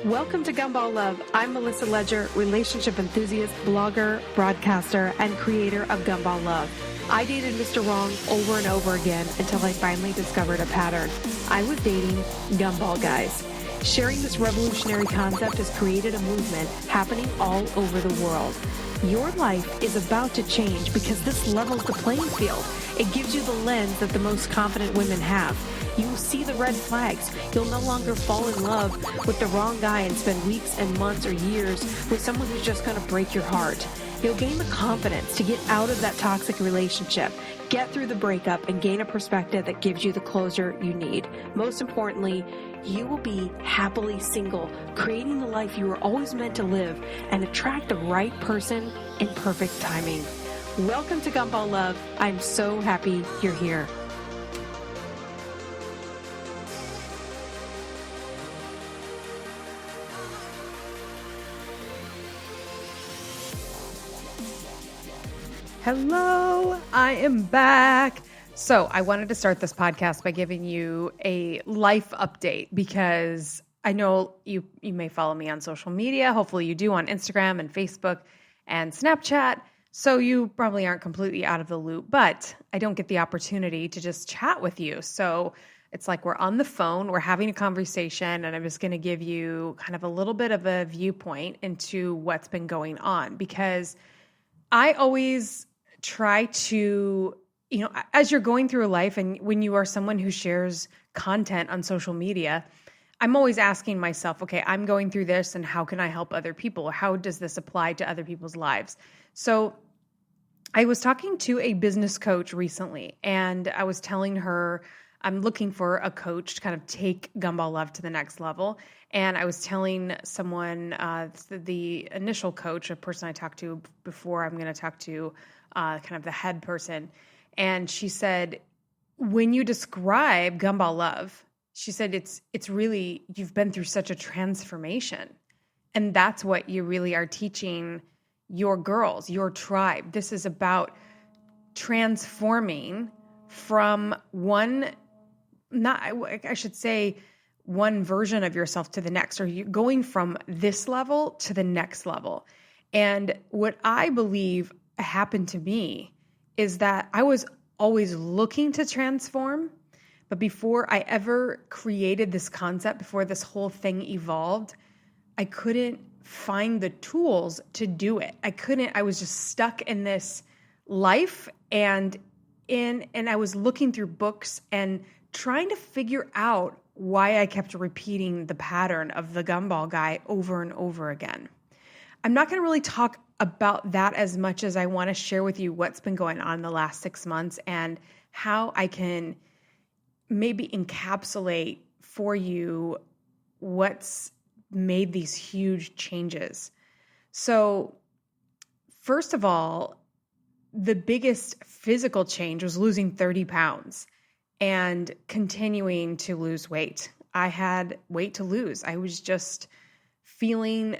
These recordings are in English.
Welcome to Gumball Love. I'm Melissa Ledger, relationship enthusiast, blogger, broadcaster, and creator of Gumball Love. I dated Mr. Wrong over and over again until I finally discovered a pattern. I was dating gumball guys. Sharing this revolutionary concept has created a movement happening all over the world. Your life is about to change because this levels the playing field. It gives you the lens that the most confident women have. You will see the red flags. You'll no longer fall in love with the wrong guy and spend weeks and months or years with someone who's just going to break your heart. You'll gain the confidence to get out of that toxic relationship, get through the breakup, and gain a perspective that gives you the closure you need. Most importantly, you will be happily single, creating the life you were always meant to live, and attract the right person in perfect timing. Welcome to Gumball Love. I'm so happy you're here. Hello, I am back. So I wanted to start this podcast by giving you a life update because I know you may follow me on social media. Hopefully you do on Instagram and Facebook and Snapchat. So you probably aren't completely out of the loop, but I don't get the opportunity to just chat with you. So it's like we're on the phone, we're having a conversation, and I'm just going to give you kind of a little bit of a viewpoint into what's been going on because I always try to, as you're going through life and when you are someone who shares content on social media, I'm always asking myself, okay, I'm going through this and how can I help other people? How does this apply to other people's lives? So I was talking to a business coach recently and I was telling her I'm looking for a coach to kind of take Gumball Love to the next level. And I was telling someone, the initial coach, a person I talked to before I'm going to talk to kind of the head person. And she said, when you describe Gumball Love, she said, it's really, you've been through such a transformation. And that's what you really are teaching your girls, your tribe. This is about transforming from one version of yourself to the next, or you going from this level to the next level. And what I believe happened to me is that I was always looking to transform, but before I ever created this concept, before this whole thing evolved, I couldn't find the tools to do it. I was just stuck in this life and I was looking through books and trying to figure out why I kept repeating the pattern of the gumball guy over and over again. I'm not going to really talk about that as much as I want to share with you what's been going on in the last 6 months and how I can maybe encapsulate for you what's made these huge changes. So, first of all, the biggest physical change was losing 30 pounds and continuing to lose weight. I had weight to lose. I was just feeling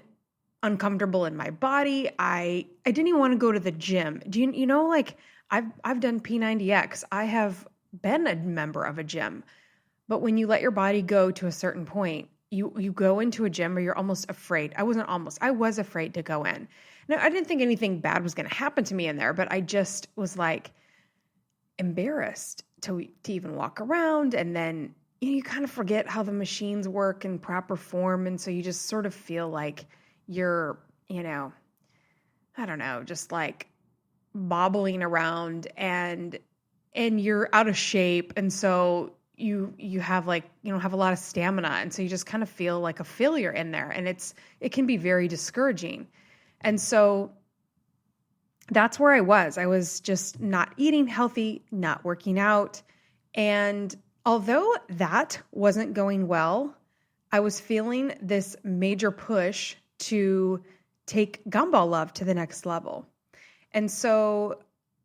uncomfortable in my body. I didn't even want to go to the gym. Do you know, like I've done P90X. I have been a member of a gym. But when you let your body go to a certain point, you go into a gym where you're almost afraid. I was afraid to go in. Now, I didn't think anything bad was going to happen to me in there, but I just was like embarrassed to even walk around. And then you kind of forget how the machines work in proper form. And so you just sort of feel like you're, I don't know, just like bobbling around and you're out of shape. And so you have like, you don't have a lot of stamina. And so you just kind of feel like a failure in there. And it can be very discouraging. And so that's where I was. I was just not eating healthy, not working out. And although that wasn't going well, I was feeling this major push to take Gumball Love to the next level. And so,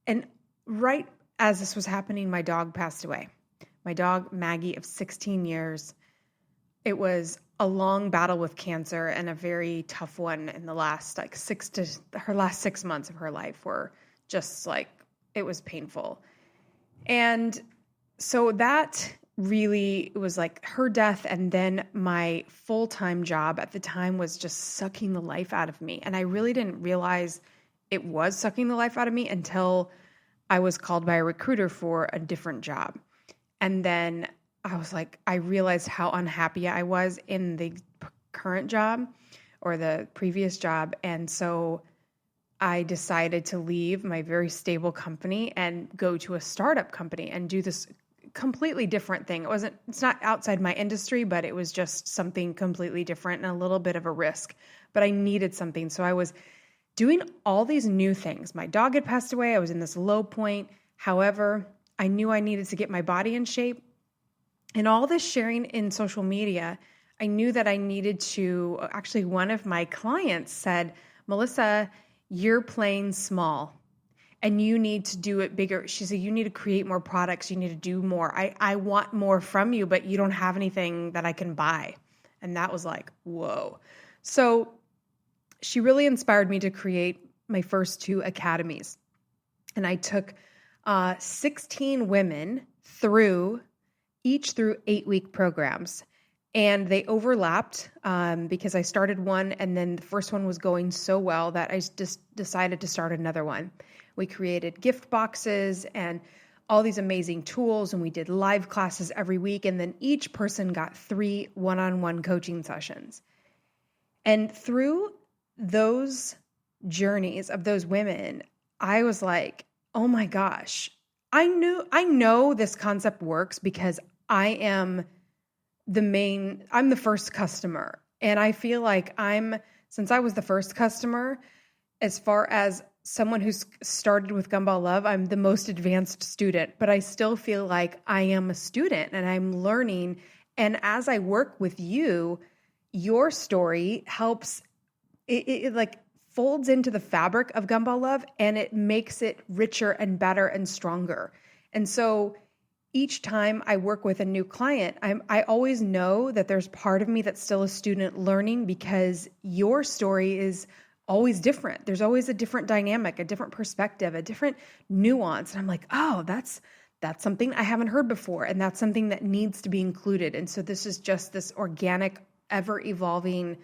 and right as this was happening, my dog passed away. My dog, Maggie, of 16 years. It was a long battle with cancer and a very tough one in the last her last 6 months of her life were just like, it was painful. And So that really was like her death. And then my full-time job at the time was just sucking the life out of me. And I really didn't realize it was sucking the life out of me until I was called by a recruiter for a different job. And then I was like, I realized how unhappy I was in the current job or the previous job. And so I decided to leave my very stable company and go to a startup company and do this completely different thing. It's not outside my industry, but it was just something completely different and a little bit of a risk, but I needed something. So I was doing all these new things. My dog had passed away. I was in this low point. However, I knew I needed to get my body in shape. And all this sharing in social media, I knew that I needed to, actually one of my clients said, Melissa, you're playing small and you need to do it bigger. She said, you need to create more products. You need to do more. I want more from you, but you don't have anything that I can buy. And that was like, whoa. So she really inspired me to create my first 2 academies. And I took 16 women through 8-week programs. And they overlapped because I started one and then the first one was going so well that I just decided to start another one. We created gift boxes and all these amazing tools, and we did live classes every week. And then each person got 3 one-on-one coaching sessions. And through those journeys of those women, I was like, oh my gosh, I know this concept works because I'm the first customer. And I feel like since I was the first customer, as far as someone who's started with Gumball Love, I'm the most advanced student, but I still feel like I am a student and I'm learning. And as I work with you, your story helps, it like folds into the fabric of Gumball Love and it makes it richer and better and stronger. And so each time I work with a new client, I always know that there's part of me that's still a student learning because your story is always different. There's always a different dynamic, a different perspective, a different nuance. And I'm like, oh, that's something I haven't heard before. And that's something that needs to be included. And so this is just this organic, ever evolving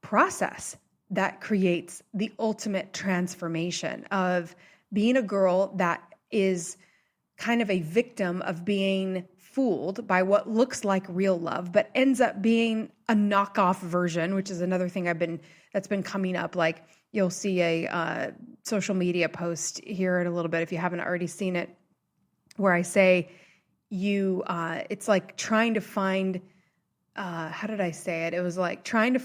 process that creates the ultimate transformation of being a girl that is kind of a victim of being fooled by what looks like real love, but ends up being a knockoff version, which is another thing that's been coming up. Like you'll see a social media post here in a little bit if you haven't already seen it, where I say it's like trying to find, how did I say it? It was like trying to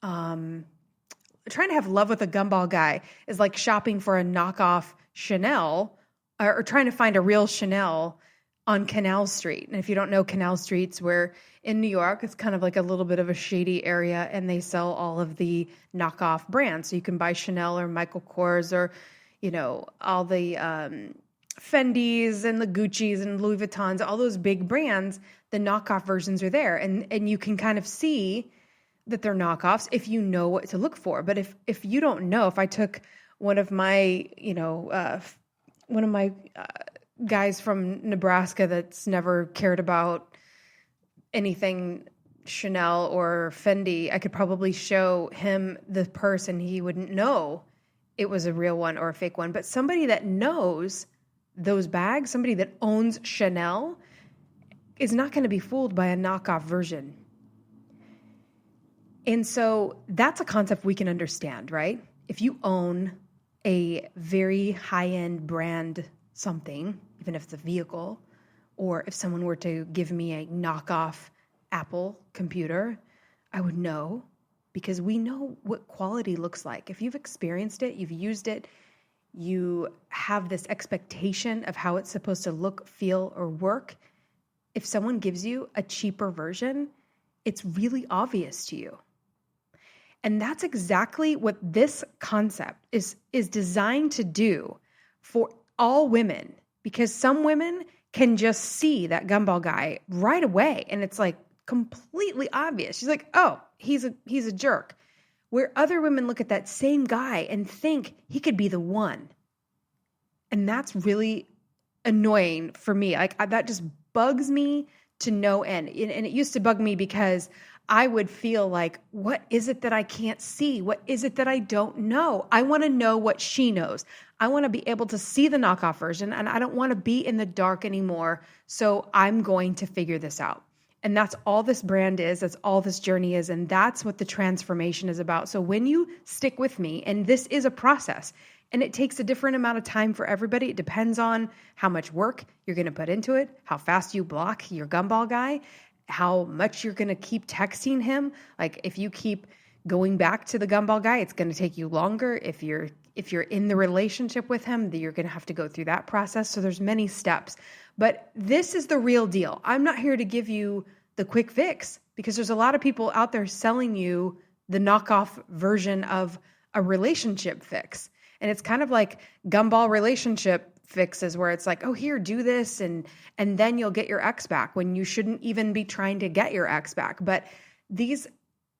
have love with a gumball guy is like shopping for a knockoff Chanel or trying to find a real Chanel on Canal Street. And if you don't know Canal Street's where in New York, it's kind of like a little bit of a shady area and they sell all of the knockoff brands. So you can buy Chanel or Michael Kors or, all the Fendi's and the Gucci's and Louis Vuittons, all those big brands, the knockoff versions are there. And you can kind of see that they're knockoffs if you know what to look for. But if you don't know, if I took one of my, guys from Nebraska that's never cared about anything Chanel or Fendi, I could probably show him the purse and he wouldn't know it was a real one or a fake one. But somebody that knows those bags, somebody that owns Chanel, is not going to be fooled by a knockoff version. And so that's a concept we can understand, right? If you own a very high-end brand something, even if it's a vehicle, or if someone were to give me a knockoff Apple computer, I would know because we know what quality looks like. If you've experienced it, you've used it, you have this expectation of how it's supposed to look, feel, or work. If someone gives you a cheaper version, it's really obvious to you. And that's exactly what this concept is designed to do for all women, because some women can just see that gumball guy right away and it's like completely obvious. She's like, oh, he's a jerk. Where other women look at that same guy and think he could be the one. And that's really annoying for me. Like that just bugs me to no end. And it used to bug me because I would feel like, what is it that I can't see? What is it that I don't know? I want to know what she knows. I want to be able to see the knockoff version, and I don't want to be in the dark anymore. So I'm going to figure this out. And that's all this brand is. That's all this journey is. And that's what the transformation is about. So when you stick with me, and this is a process, and it takes a different amount of time for everybody. It depends on how much work you're going to put into it, how fast you block your gumball guy, how much you're going to keep texting him. Like if you keep going back to the gumball guy, it's going to take you longer. If you're in the relationship with him, then you're going to have to go through that process. So there's many steps. But this is the real deal. I'm not here to give you the quick fix, because there's a lot of people out there selling you the knockoff version of a relationship fix. And it's kind of like gumball relationship fixes where it's like, oh, here, do this, and then you'll get your ex back, when you shouldn't even be trying to get your ex back. But these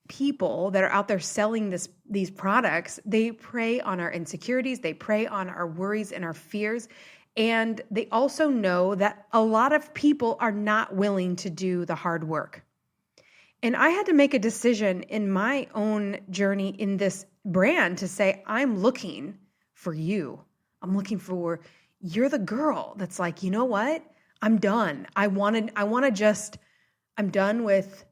people that are out there selling these products, they prey on our insecurities, they prey on our worries and our fears. And they also know that a lot of people are not willing to do the hard work. And I had to make a decision in my own journey in this brand to say, I'm looking for you. I'm looking for, you're the girl that's like, you know what? I'm done. I'm done with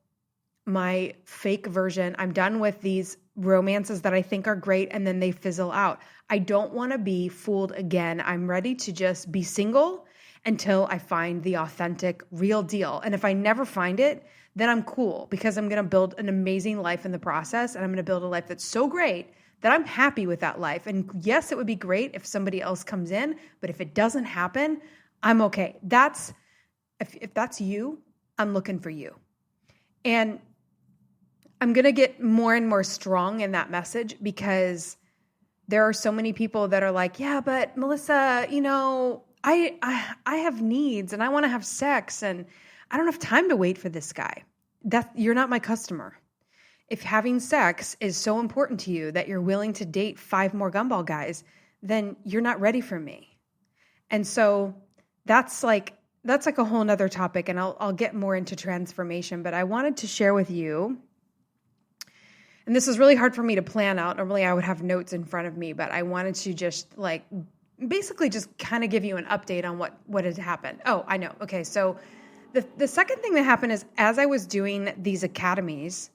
my fake version. I'm done with these romances that I think are great and then they fizzle out. I don't want to be fooled again. I'm ready to just be single until I find the authentic, real deal. And if I never find it, then I'm cool, because I'm going to build an amazing life in the process, and I'm going to build a life that's so great that I'm happy with that life. And yes, it would be great if somebody else comes in, but if it doesn't happen, I'm okay. If that's you, I'm looking for you. And I'm going to get more and more strong in that message, because there are so many people that are like, yeah, but Melissa, I have needs and I want to have sex and I don't have time to wait for this guy. You're not my customer. If having sex is so important to you that you're willing to date 5 more gumball guys, then you're not ready for me. And so that's like a whole nother topic, and I'll get more into transformation, but I wanted to share with you. And this is really hard for me to plan out. Normally I would have notes in front of me, but I wanted to just basically just kind of give you an update on what has happened. Oh, I know. Okay. So the second thing that happened is, as I was doing these academies,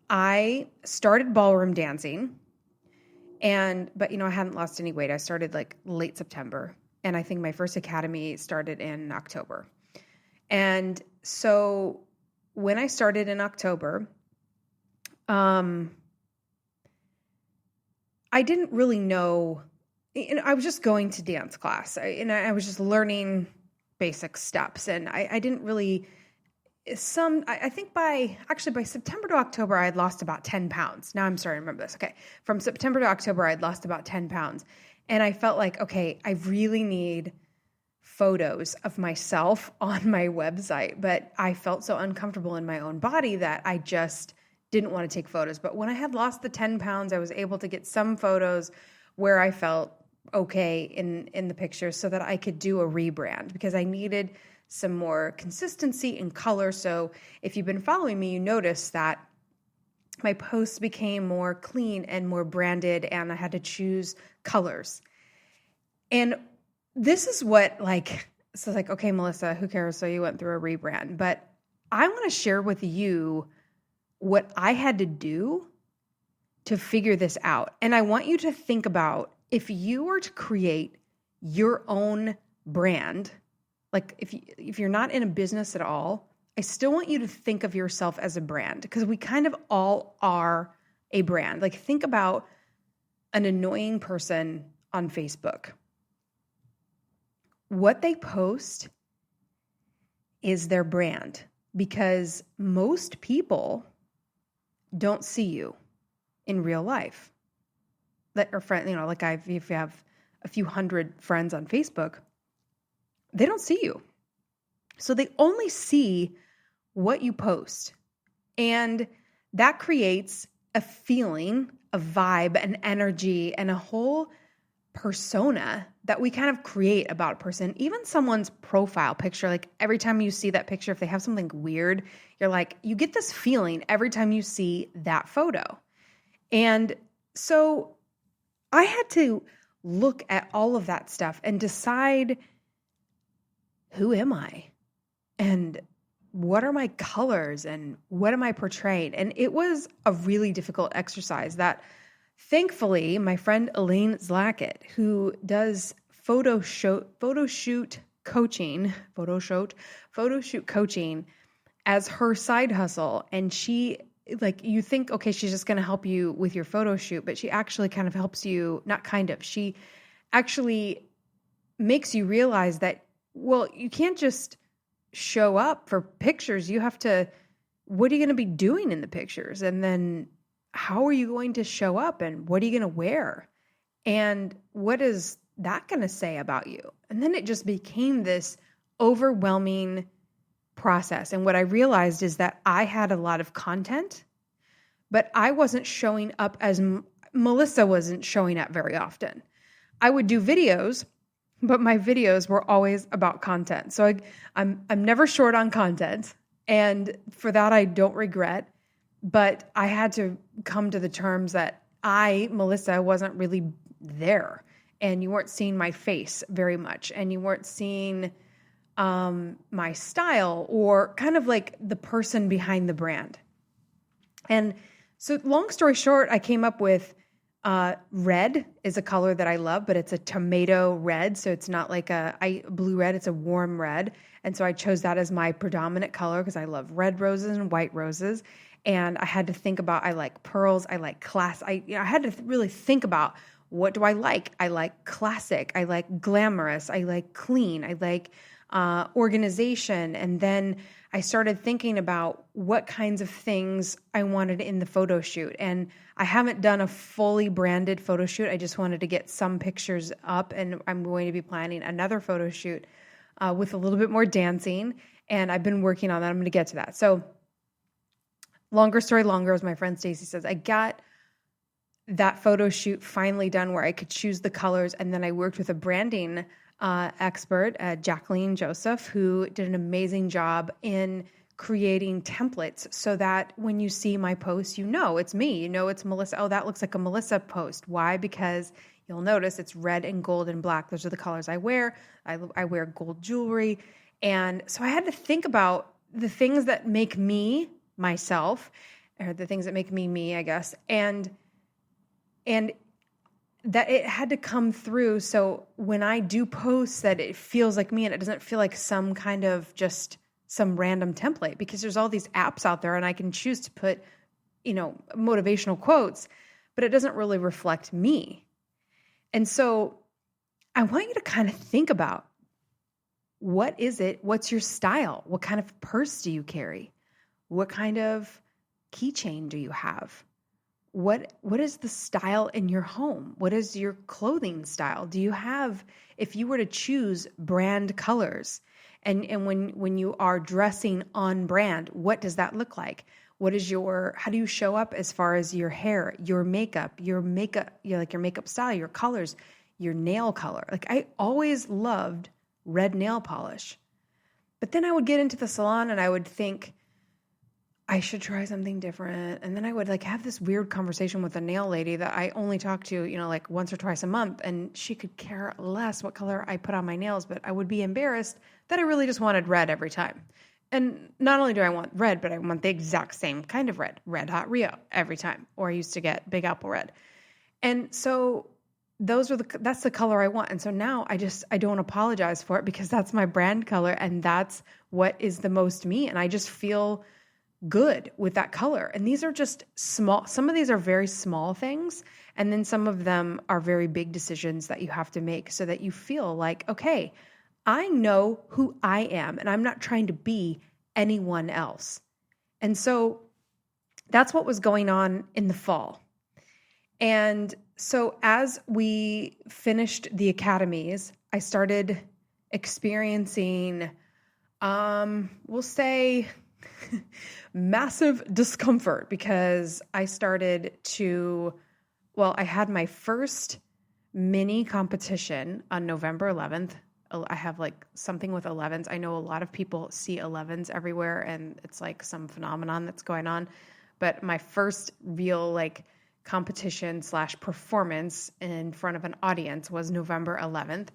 I started ballroom dancing, but I hadn't lost any weight. I started late September, and I think my first academy started in October. And so when I started in October, I didn't really know. I was just going to dance class, and I was just learning basic steps, and I didn't really. I think by September to October, I had lost about 10 pounds. Now I'm starting to remember this. Okay. From September to October, I'd lost about 10 pounds. And I felt like, okay, I really need photos of myself on my website. But I felt so uncomfortable in my own body that I just didn't want to take photos. But when I had lost the 10 pounds, I was able to get some photos where I felt okay in the pictures so that I could do a rebrand, because I needed some more consistency in color. So if you've been following me, you notice that my posts became more clean and more branded, and I had to choose colors. And this is what okay, Melissa, who cares? So you went through a rebrand, but I want to share with you what I had to do to figure this out. And I want you to think about, if you were to create your own brand, if you're not in a business at all, I still want you to think of yourself as a brand, because we kind of all are a brand. Think about an annoying person on Facebook. What they post is their brand, because most people don't see you in real life. If you have a few hundred friends on Facebook, they don't see you. So they only see what you post. And that creates a feeling, a vibe, an energy, and a whole persona that we kind of create about a person, even someone's profile picture. Like every time you see that picture, if they have something weird, you're like, you get this feeling every time you see that photo. And so I had to look at all of that stuff and decide, who am I? And what are my colors and what am I portraying? And it was a really difficult exercise that thankfully my friend Elaine Zlackett, who does photo shoot coaching as her side hustle. And she, like, you think, okay, she's just going to help you with your photo shoot, but she actually kind of helps you, not kind of, she actually makes you realize that, well, you can't just show up for pictures. You have to, what are you going to be doing in the pictures? And then how are you going to show up and what are you going to wear? And what is that going to say about you? And then it just became this overwhelming process. And what I realized is that I had a lot of content, but I wasn't showing up as Melissa wasn't showing up very often. I would do videos, but my videos were always about content. So I'm never short on content. And for that, I don't regret. But I had to come to the terms that Melissa, wasn't really there. And you weren't seeing my face very much. And you weren't seeing my style or kind of like the person behind the brand. And so long story short, I came up with red is a color that I love, but it's a tomato red. So it's not like blue red, it's a warm red. And so I chose that as my predominant color because I love red roses and white roses. And I had to think about, I like pearls, I like class. I had to really think about, what do I like? I like classic, I like glamorous, I like clean, I like organization. And then I started thinking about what kinds of things I wanted in the photo shoot. And I haven't done a fully branded photo shoot. I just wanted to get some pictures up, and I'm going to be planning another photo shoot with a little bit more dancing. And I've been working on that. I'm going to get to that. So longer story longer, as my friend Stacy says, I got that photo shoot finally done where I could choose the colors. And then I worked with a branding expert, Jacqueline Joseph, who did an amazing job in creating templates so that when you see my post, you know it's me, you know it's Melissa. Oh, that looks like a Melissa post. Why? Because you'll notice it's red and gold and black. Those are the colors I wear. I wear gold jewelry. And so I had to think about the things that make me myself, or the things that make me me, I guess. And that it had to come through. So when I do posts, that it feels like me and it doesn't feel like some kind of just some random template, because there's all these apps out there and I can choose to put, motivational quotes, but it doesn't really reflect me. And so I want you to kind of think about, what is it? What's your style? What kind of purse do you carry? What kind of keychain do you have? What is the style in your home? What is your clothing style? Do you have, if you were to choose brand colors, and when you are dressing on brand, what does that look like? How do you show up as far as your hair, your makeup, your makeup style, your colors, your nail color? Like, I always loved red nail polish, but then I would get into the salon and I would think, I should try something different. And then I would have this weird conversation with a nail lady that I only talk to, once or twice a month. And she could care less what color I put on my nails, but I would be embarrassed that I really just wanted red every time. And not only do I want red, but I want the exact same kind of red, Red Hot Rio every time. Or I used to get Big Apple Red. And so that's the color I want. And so now I don't apologize for it, because that's my brand color and that's what is the most me. And I just feel good with that color. And these are just small. Some of these are very small things. And then some of them are very big decisions that you have to make so that you feel like, okay, I know who I am and I'm not trying to be anyone else. And so that's what was going on in the fall. And so as we finished the academies, I started experiencing, we'll say, massive discomfort, because I had my first mini competition on November 11th. I have like something with 11s. I know a lot of people see 11s everywhere and it's like some phenomenon that's going on. But my first real like competition / performance in front of an audience was November 11th.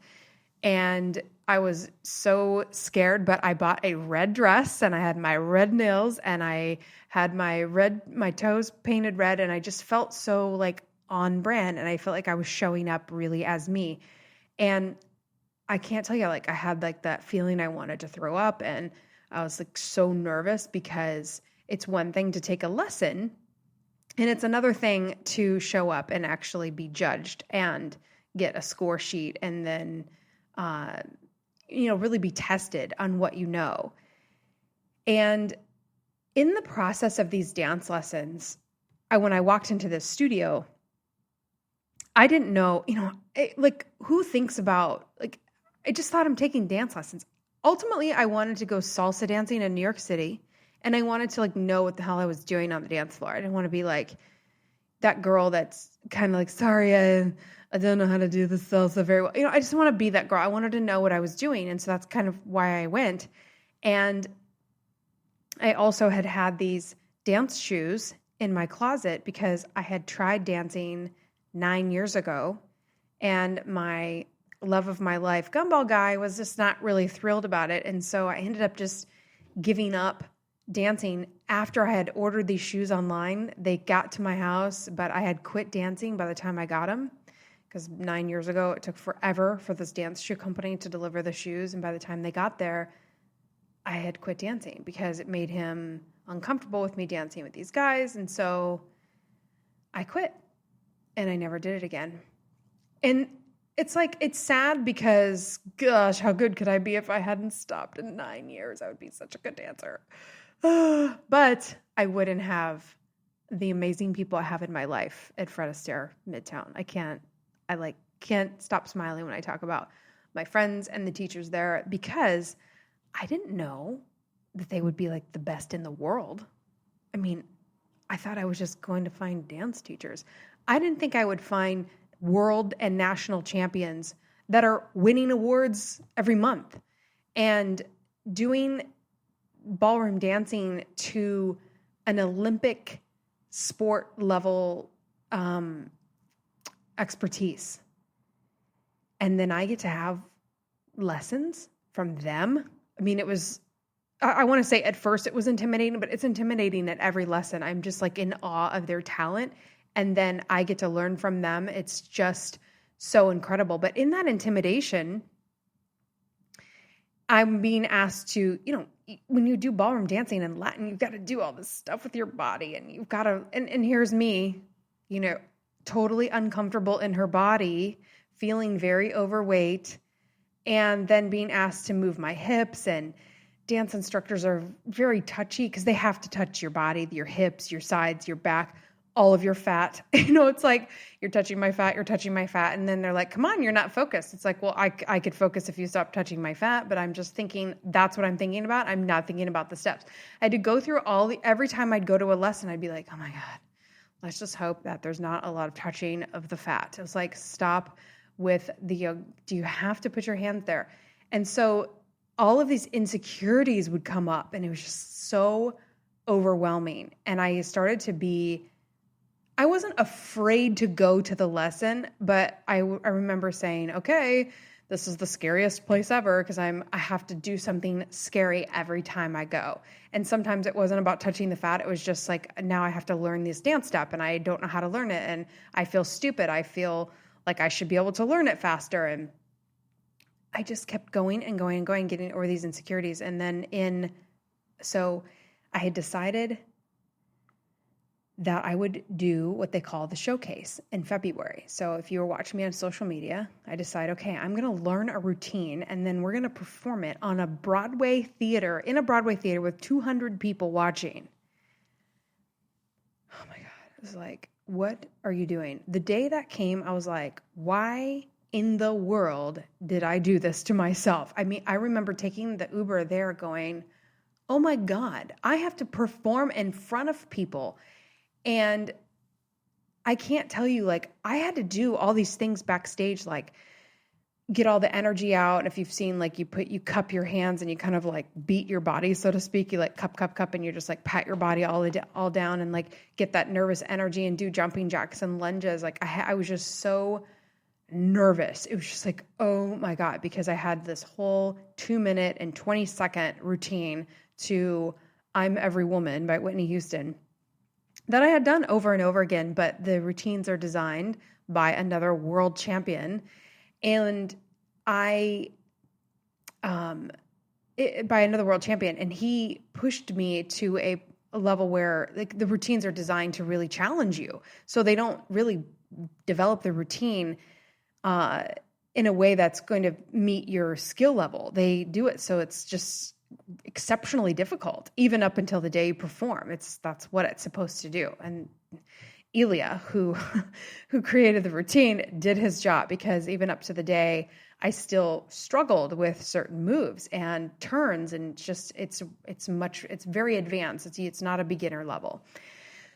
And I was so scared, but I bought a red dress and I had my red nails and I had my toes painted red, and I just felt so like on brand, and I felt like I was showing up really as me. And I can't tell you, like I had like that feeling I wanted to throw up, and I was like so nervous because it's one thing to take a lesson and it's another thing to show up and actually be judged and get a score sheet and then really be tested on what you know. And in the process of these dance lessons, when I walked into this studio, I didn't know, who thinks about, like, I just thought I'm taking dance lessons. Ultimately, I wanted to go salsa dancing in New York City, and I wanted to, like, know what the hell I was doing on the dance floor. I didn't want to be, like, that girl that's kind of like, sorry, I don't know how to do the salsa very well. I just want to be that girl. I wanted to know what I was doing, and so that's kind of why I went. And I also had these dance shoes in my closet because I had tried dancing 9 years ago, and my love of my life gumball guy was just not really thrilled about it. And so I ended up just giving up dancing after I had ordered these shoes online. They got to my house, but I had quit dancing by the time I got them, because 9 years ago, it took forever for this dance shoe company to deliver the shoes. And by the time they got there, I had quit dancing because it made him uncomfortable with me dancing with these guys. And so I quit and I never did it again. And it's like, it's sad because, gosh, how good could I be if I hadn't stopped in 9 years? I would be such a good dancer. But I wouldn't have the amazing people I have in my life at Fred Astaire Midtown. I can't stop smiling when I talk about my friends and the teachers there, because I didn't know that they would be like the best in the world. I mean, I thought I was just going to find dance teachers. I didn't think I would find world and national champions that are winning awards every month and doing ballroom dancing to an Olympic sport level expertise. And then I get to have lessons from them. I mean, I want to say at first it was intimidating, but it's intimidating at every lesson. I'm just like in awe of their talent. And then I get to learn from them. It's just so incredible. But in that intimidation, I'm being asked to, when you do ballroom dancing in Latin, you've got to do all this stuff with your body, and you've got to, and here's me, totally uncomfortable in her body, feeling very overweight, and then being asked to move my hips. And dance instructors are very touchy because they have to touch your body, your hips, your sides, your back, all of your fat. It's like, you're touching my fat, and then they're like, come on, you're not focused. It's like, well, I could focus if you stop touching my fat, but I'm just thinking, that's what I'm thinking about. I'm not thinking about the steps. I had to go through every time I'd go to a lesson, I'd be like, oh my God, let's just hope that there's not a lot of touching of the fat. It was like, stop with do you have to put your hands there? And so all of these insecurities would come up, and it was just so overwhelming. And I started to I wasn't afraid to go to the lesson, but I remember saying, okay, this is the scariest place ever because I have to do something scary every time I go. And sometimes it wasn't about touching the fat. It was just like, now I have to learn this dance step and I don't know how to learn it. And I feel stupid. I feel like I should be able to learn it faster. And I just kept going and going and going, getting over these insecurities. And then so I had decided that I would do what they call the showcase in February. So if you were watching me on social media, I decided, okay, I'm going to learn a routine, and then we're going to perform it in a Broadway theater with 200 people watching. Oh my God. It was like, what are you doing? The day that came, I was like, why in the world did I do this to myself? I mean, I remember taking the Uber there going, oh my God, I have to perform in front of people. And I can't tell you, like, I had to do all these things backstage, like get all the energy out. And if you've seen, like, you cup your hands and you kind of like beat your body, so to speak, you like cup, and you just like pat your body all down and like get that nervous energy and do jumping jacks and lunges. Like I was just so nervous. It was just like, oh my God, because I had this whole 2-minute and 20-second routine to I'm Every Woman by Whitney Houston that I had done over and over again, but the routines are designed by another world champion. And by another world champion, and he pushed me to a level where like the routines are designed to really challenge you. So they don't really develop the routine in a way that's going to meet your skill level. They do it so it's just exceptionally difficult, even up until the day you perform. That's what it's supposed to do. And Ilya, who created the routine, did his job, because even up to the day, I still struggled with certain moves and turns, and just it's very advanced. It's not a beginner level.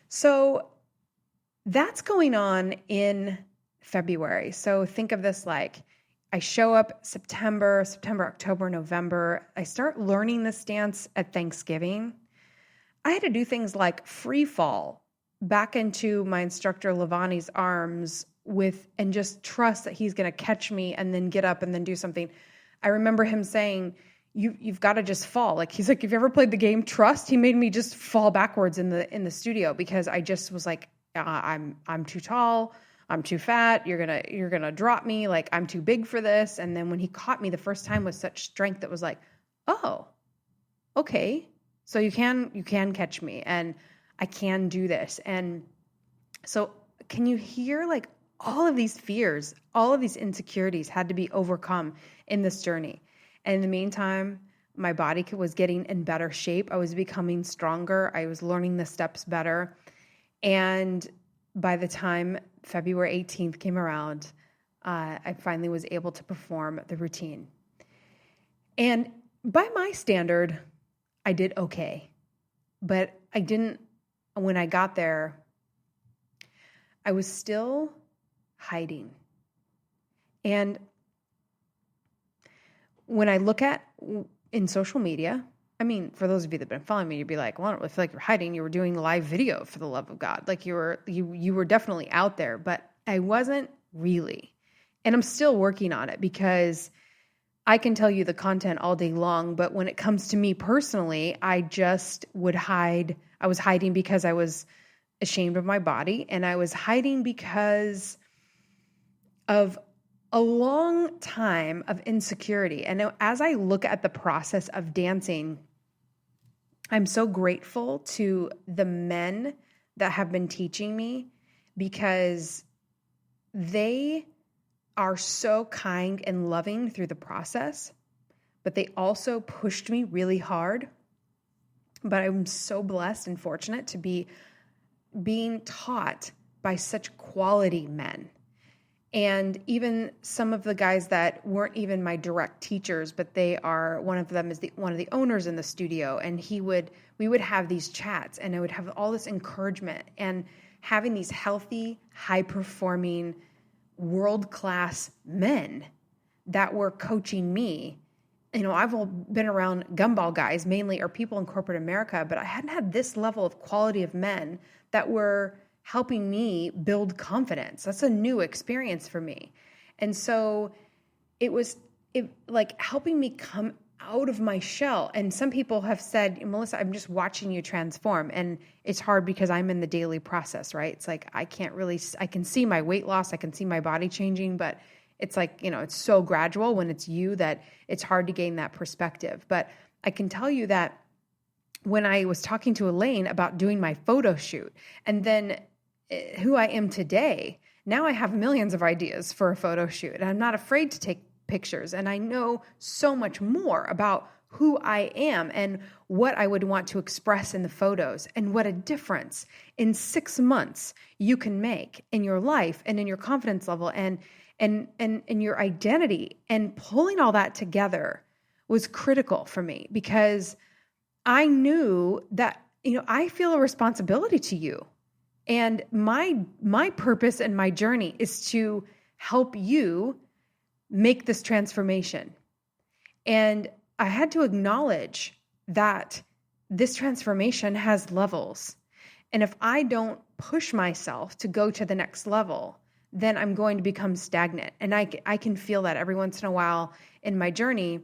So that's going on in February. So think of this like I show up September, October, November. I start learning this dance at Thanksgiving. I had to do things like free fall back into my instructor Lavani's arms and just trust that he's going to catch me and then get up and then do something. I remember him saying, you've got to just fall. Like, he's like, have you ever played the game Trust? He made me just fall backwards in the studio because I just was like, I'm too tall. I'm too fat. You're going to drop me. Like, I'm too big for this. And then when he caught me the first time with such strength, it was like, oh, okay. So you can catch me and I can do this. And so can you hear like all of these fears, all of these insecurities had to be overcome in this journey. And in the meantime, my body was getting in better shape. I was becoming stronger. I was learning the steps better. And by the time February 18th came around, I finally was able to perform the routine. And by my standard, I did okay. But when I got there, I was still hiding. And when I look at in social media, I mean, for those of you that have been following me, you'd be like, well, I don't really feel like you're hiding. You were doing live video, for the love of God. Like you were definitely out there, but I wasn't really. And I'm still working on it, because I can tell you the content all day long, but when it comes to me personally, I just would hide. I was hiding because I was ashamed of my body, and I was hiding because of a long time of insecurity. And as I look at the process of dancing, I'm so grateful to the men that have been teaching me, because they are so kind and loving through the process, but they also pushed me really hard. But I'm so blessed and fortunate to be being taught by such quality men. And even some of the guys that weren't even my direct teachers, but one of them is one of the owners in the studio. And we would have these chats, and I would have all this encouragement and having these healthy, high performing, world-class men that were coaching me. You know, I've all been around gumball guys mainly, or people in corporate America, but I hadn't had this level of quality of men that were helping me build confidence. That's a new experience for me. And so it like helping me come out of my shell. And some people have said, Melissa, I'm just watching you transform. And it's hard because I'm in the daily process, right? It's like, I can see my weight loss. I can see my body changing, but it's like, it's so gradual when it's you that it's hard to gain that perspective. But I can tell you that when I was talking to Elaine about doing my photo shoot, and then who I am today, now I have millions of ideas for a photo shoot, and I'm not afraid to take pictures. And I know so much more about who I am and what I would want to express in the photos, and what a difference in 6 months you can make in your life and in your confidence level and your identity. And pulling all that together was critical for me, because I knew that, I feel a responsibility to you. And my purpose and my journey is to help you make this transformation. And I had to acknowledge that this transformation has levels. And if I don't push myself to go to the next level, then I'm going to become stagnant. And I can feel that every once in a while in my journey.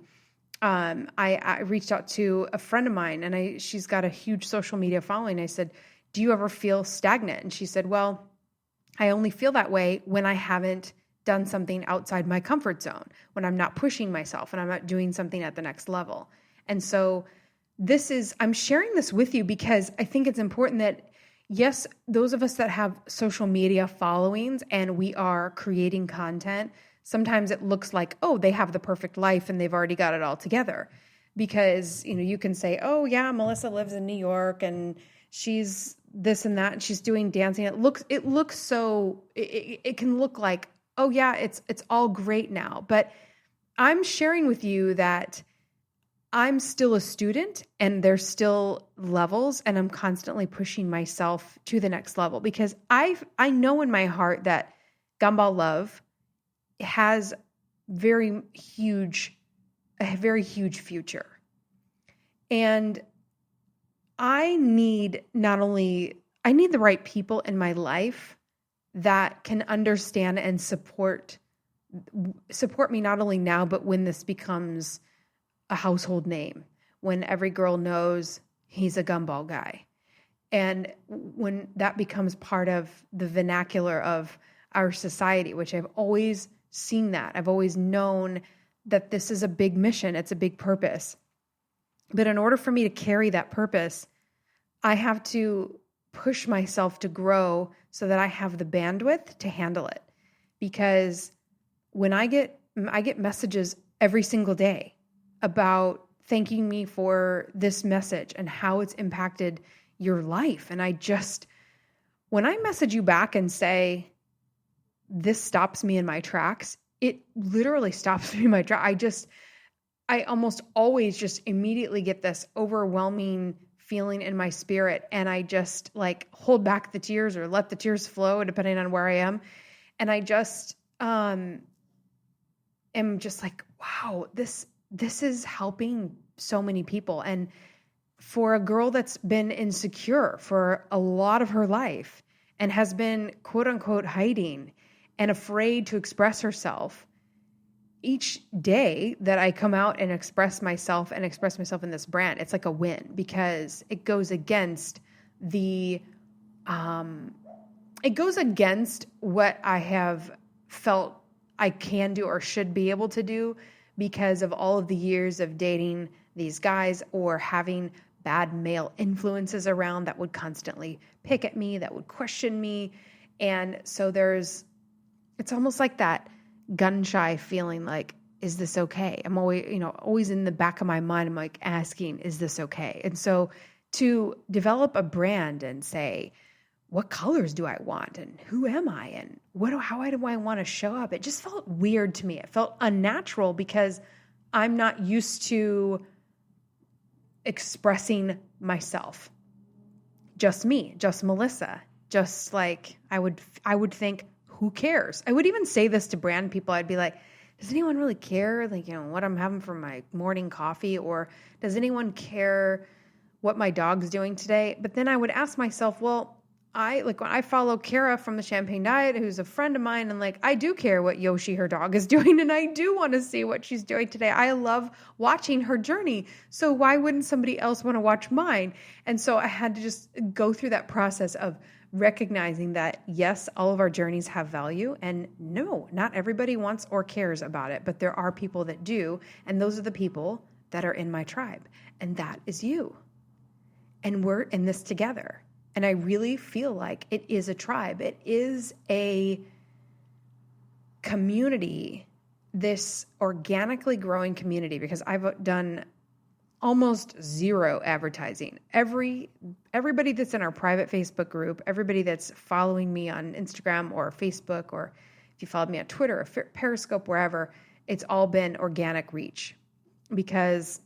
I reached out to a friend of mine, and she's got a huge social media following. I said, do you ever feel stagnant? And she said, well, I only feel that way when I haven't done something outside my comfort zone, when I'm not pushing myself and I'm not doing something at the next level. And so I'm sharing this with you because I think it's important that, yes, those of us that have social media followings and we are creating content, sometimes it looks like, oh, they have the perfect life and they've already got it all together. Because, you can say, oh yeah, Melissa lives in New York and she's this and that, and she's doing dancing. It looks so, it can look like, oh yeah, it's all great now. But I'm sharing with you that I'm still a student and there's still levels, and I'm constantly pushing myself to the next level because I know in my heart that Gumball Love has a very huge future. And I need the right people in my life that can understand and support me not only now, but when this becomes a household name, when every girl knows he's a gumball guy. And when that becomes part of the vernacular of our society, which I've always seen that. I've always known that this is a big mission. It's a big purpose. But in order for me to carry that purpose, I have to push myself to grow so that I have the bandwidth to handle it. Because when I get messages every single day about thanking me for this message and how it's impacted your life. And when I message you back and say, this stops me in my tracks, it literally stops me in my tracks. I almost always just immediately get this overwhelming feeling in my spirit. And I just hold back the tears or let the tears flow depending on where I am. And I just am just like, wow, this is helping so many people. And for a girl that's been insecure for a lot of her life and has been quote unquote hiding and afraid to express herself, each day that I come out and express myself in this brand, it's like a win because it goes against what I have felt I can do or should be able to do because of all of the years of dating these guys or having bad male influences around that would constantly pick at me, that would question me. And so it's almost like that gun shy feeling like, is this okay? I'm always in the back of my mind, I'm asking, is this okay? And so to develop a brand and say, what colors do I want? And who am I? And how do I want to show up? It just felt weird to me. It felt unnatural because I'm not used to expressing myself. Just me, just Melissa, just like I would think, who cares? I would even say this to brand people. I'd be like, does anyone really care? What I'm having for my morning coffee, or does anyone care what my dog's doing today? But then I would ask myself, well, when I follow Kara from the Champagne Diet, who's a friend of mine, and I do care what Yoshi, her dog, is doing, and I do want to see what she's doing today. I love watching her journey. So why wouldn't somebody else want to watch mine? And so I had to just go through that process of recognizing that, yes, all of our journeys have value, and no, not everybody wants or cares about it, but there are people that do, and those are the people that are in my tribe, and that is you. And we're in this together. And I really feel like it is a tribe. It is a community, this organically growing community, because I've done almost zero advertising. Everybody that's in our private Facebook group, everybody that's following me on Instagram or Facebook, or if you followed me on Twitter or Periscope, wherever, it's all been organic reach because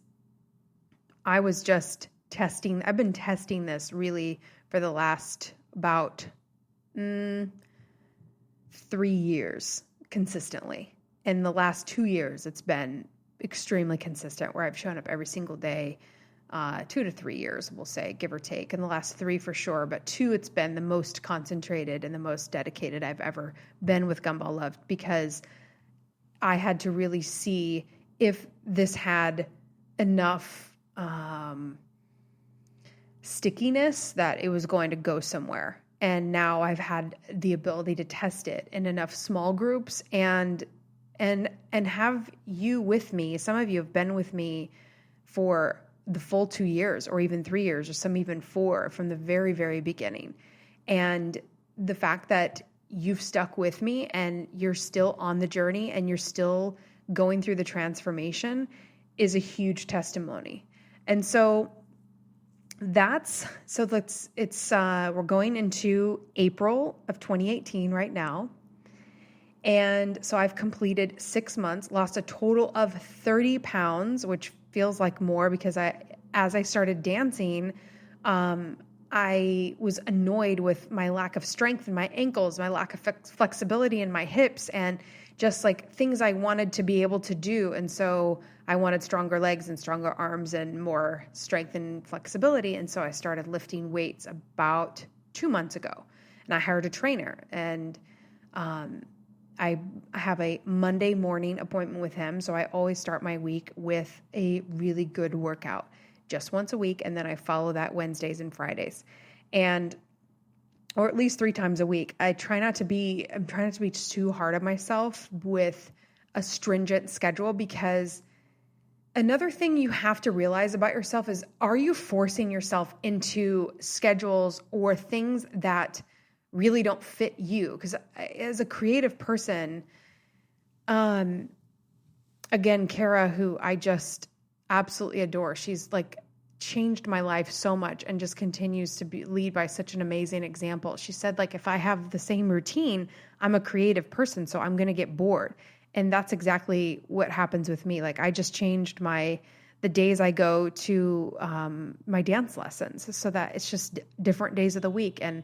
I was just testing. I've been testing this really for the last about 3 years consistently. In the last 2 years, it's been extremely consistent where I've shown up every single day. 2 to 3 years, we'll say, give or take. In the last 3 for sure, but 2, it's been the most concentrated and the most dedicated I've ever been with Gumball Love, because I had to really see if this had enough stickiness that it was going to go somewhere. And now I've had the ability to test it in enough small groups and have you with me. Some of you have been with me for the full 2 years, or even 3 years, or some even 4, from the very, very beginning. And the fact that you've stuck with me and you're still on the journey and you're still going through the transformation is a huge testimony. And so we're going into April of 2018 right now. And so I've completed 6 months, lost a total of 30 pounds, which feels like more because as I started dancing, I was annoyed with my lack of strength in my ankles, my lack of flexibility in my hips, and just like things I wanted to be able to do. And so I wanted stronger legs and stronger arms and more strength and flexibility. And so I started lifting weights about 2 months ago, and I hired a trainer, and I have a Monday morning appointment with him. So I always start my week with a really good workout, just once a week. And then I follow that Wednesdays and Fridays, or at least 3 times a week. I'm trying not to be too hard on myself with a stringent schedule, because another thing you have to realize about yourself is, are you forcing yourself into schedules or things that really don't fit you? Because as a creative person, again, Kara, who I just absolutely adore, she's like changed my life so much and just continues to lead by such an amazing example. She said, like, if I have the same routine, I'm a creative person, so I'm going to get bored. And that's exactly what happens with me. Like, I just changed the days I go to my dance lessons so that it's just different days of the week. And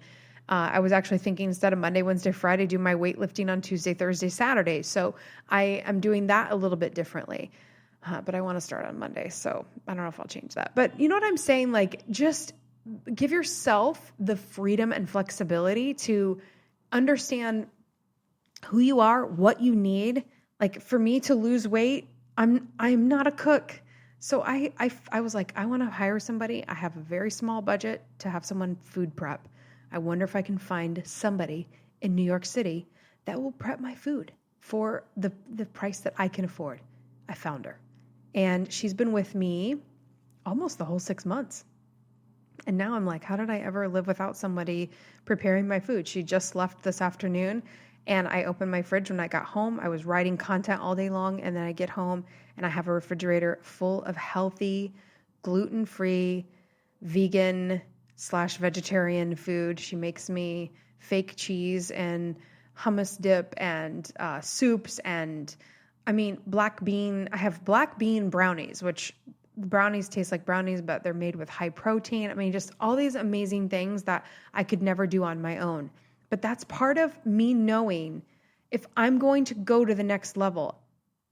I was actually thinking, instead of Monday, Wednesday, Friday, do my weightlifting on Tuesday, Thursday, Saturday. So I am doing that a little bit differently. But I want to start on Monday, so I don't know if I'll change that. But you know what I'm saying? Like, just give yourself the freedom and flexibility to understand who you are, what you need. Like, for me to lose weight, I'm not a cook. So I was like, I want to hire somebody. I have a very small budget to have someone food prep. I wonder if I can find somebody in New York City that will prep my food for the price that I can afford. I found her. And she's been with me almost the whole 6 months. And now I'm like, how did I ever live without somebody preparing my food? She just left this afternoon, and I opened my fridge when I got home. I was writing content all day long, and then I get home and I have a refrigerator full of healthy, gluten-free, vegan/vegetarian food. She makes me fake cheese and hummus dip and soups, and I have black bean brownies, which brownies taste like brownies, but they're made with high protein. I mean, just all these amazing things that I could never do on my own. But that's part of me knowing, if I'm going to go to the next level,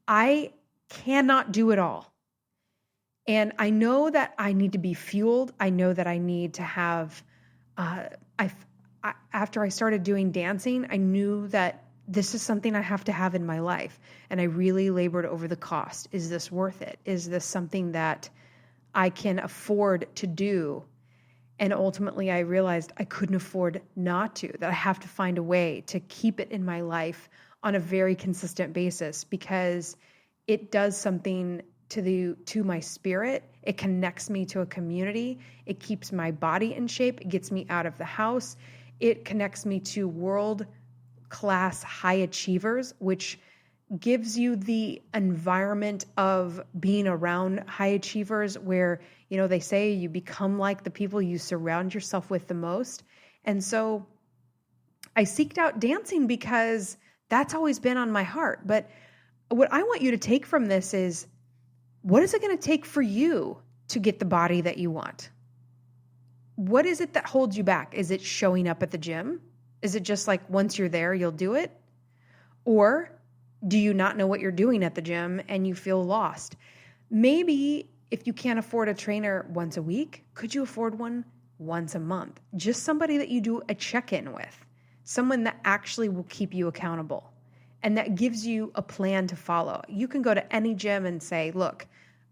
I cannot do it all. And I know that I need to be fueled. I know that I need to have, after I started doing dancing, I knew that this is something I have to have in my life. And I really labored over the cost. Is this worth it? Is this something that I can afford to do? And ultimately, I realized I couldn't afford not to, that I have to find a way to keep it in my life on a very consistent basis, because it does something to my spirit. It connects me to a community. It keeps my body in shape. It gets me out of the house. It connects me to world-class high achievers, which gives you the environment of being around high achievers where, you know, they say you become like the people you surround yourself with the most. And so I seeked out dancing because that's always been on my heart. But what I want you to take from this is, what is it going to take for you to get the body that you want? What is it that holds you back? Is it showing up at the gym? Is it just like once you're there, you'll do it? Or do you not know what you're doing at the gym and you feel lost? Maybe if you can't afford a trainer once a week, could you afford one once a month? Just somebody that you do a check-in with, someone that actually will keep you accountable and that gives you a plan to follow. You can go to any gym and say, look,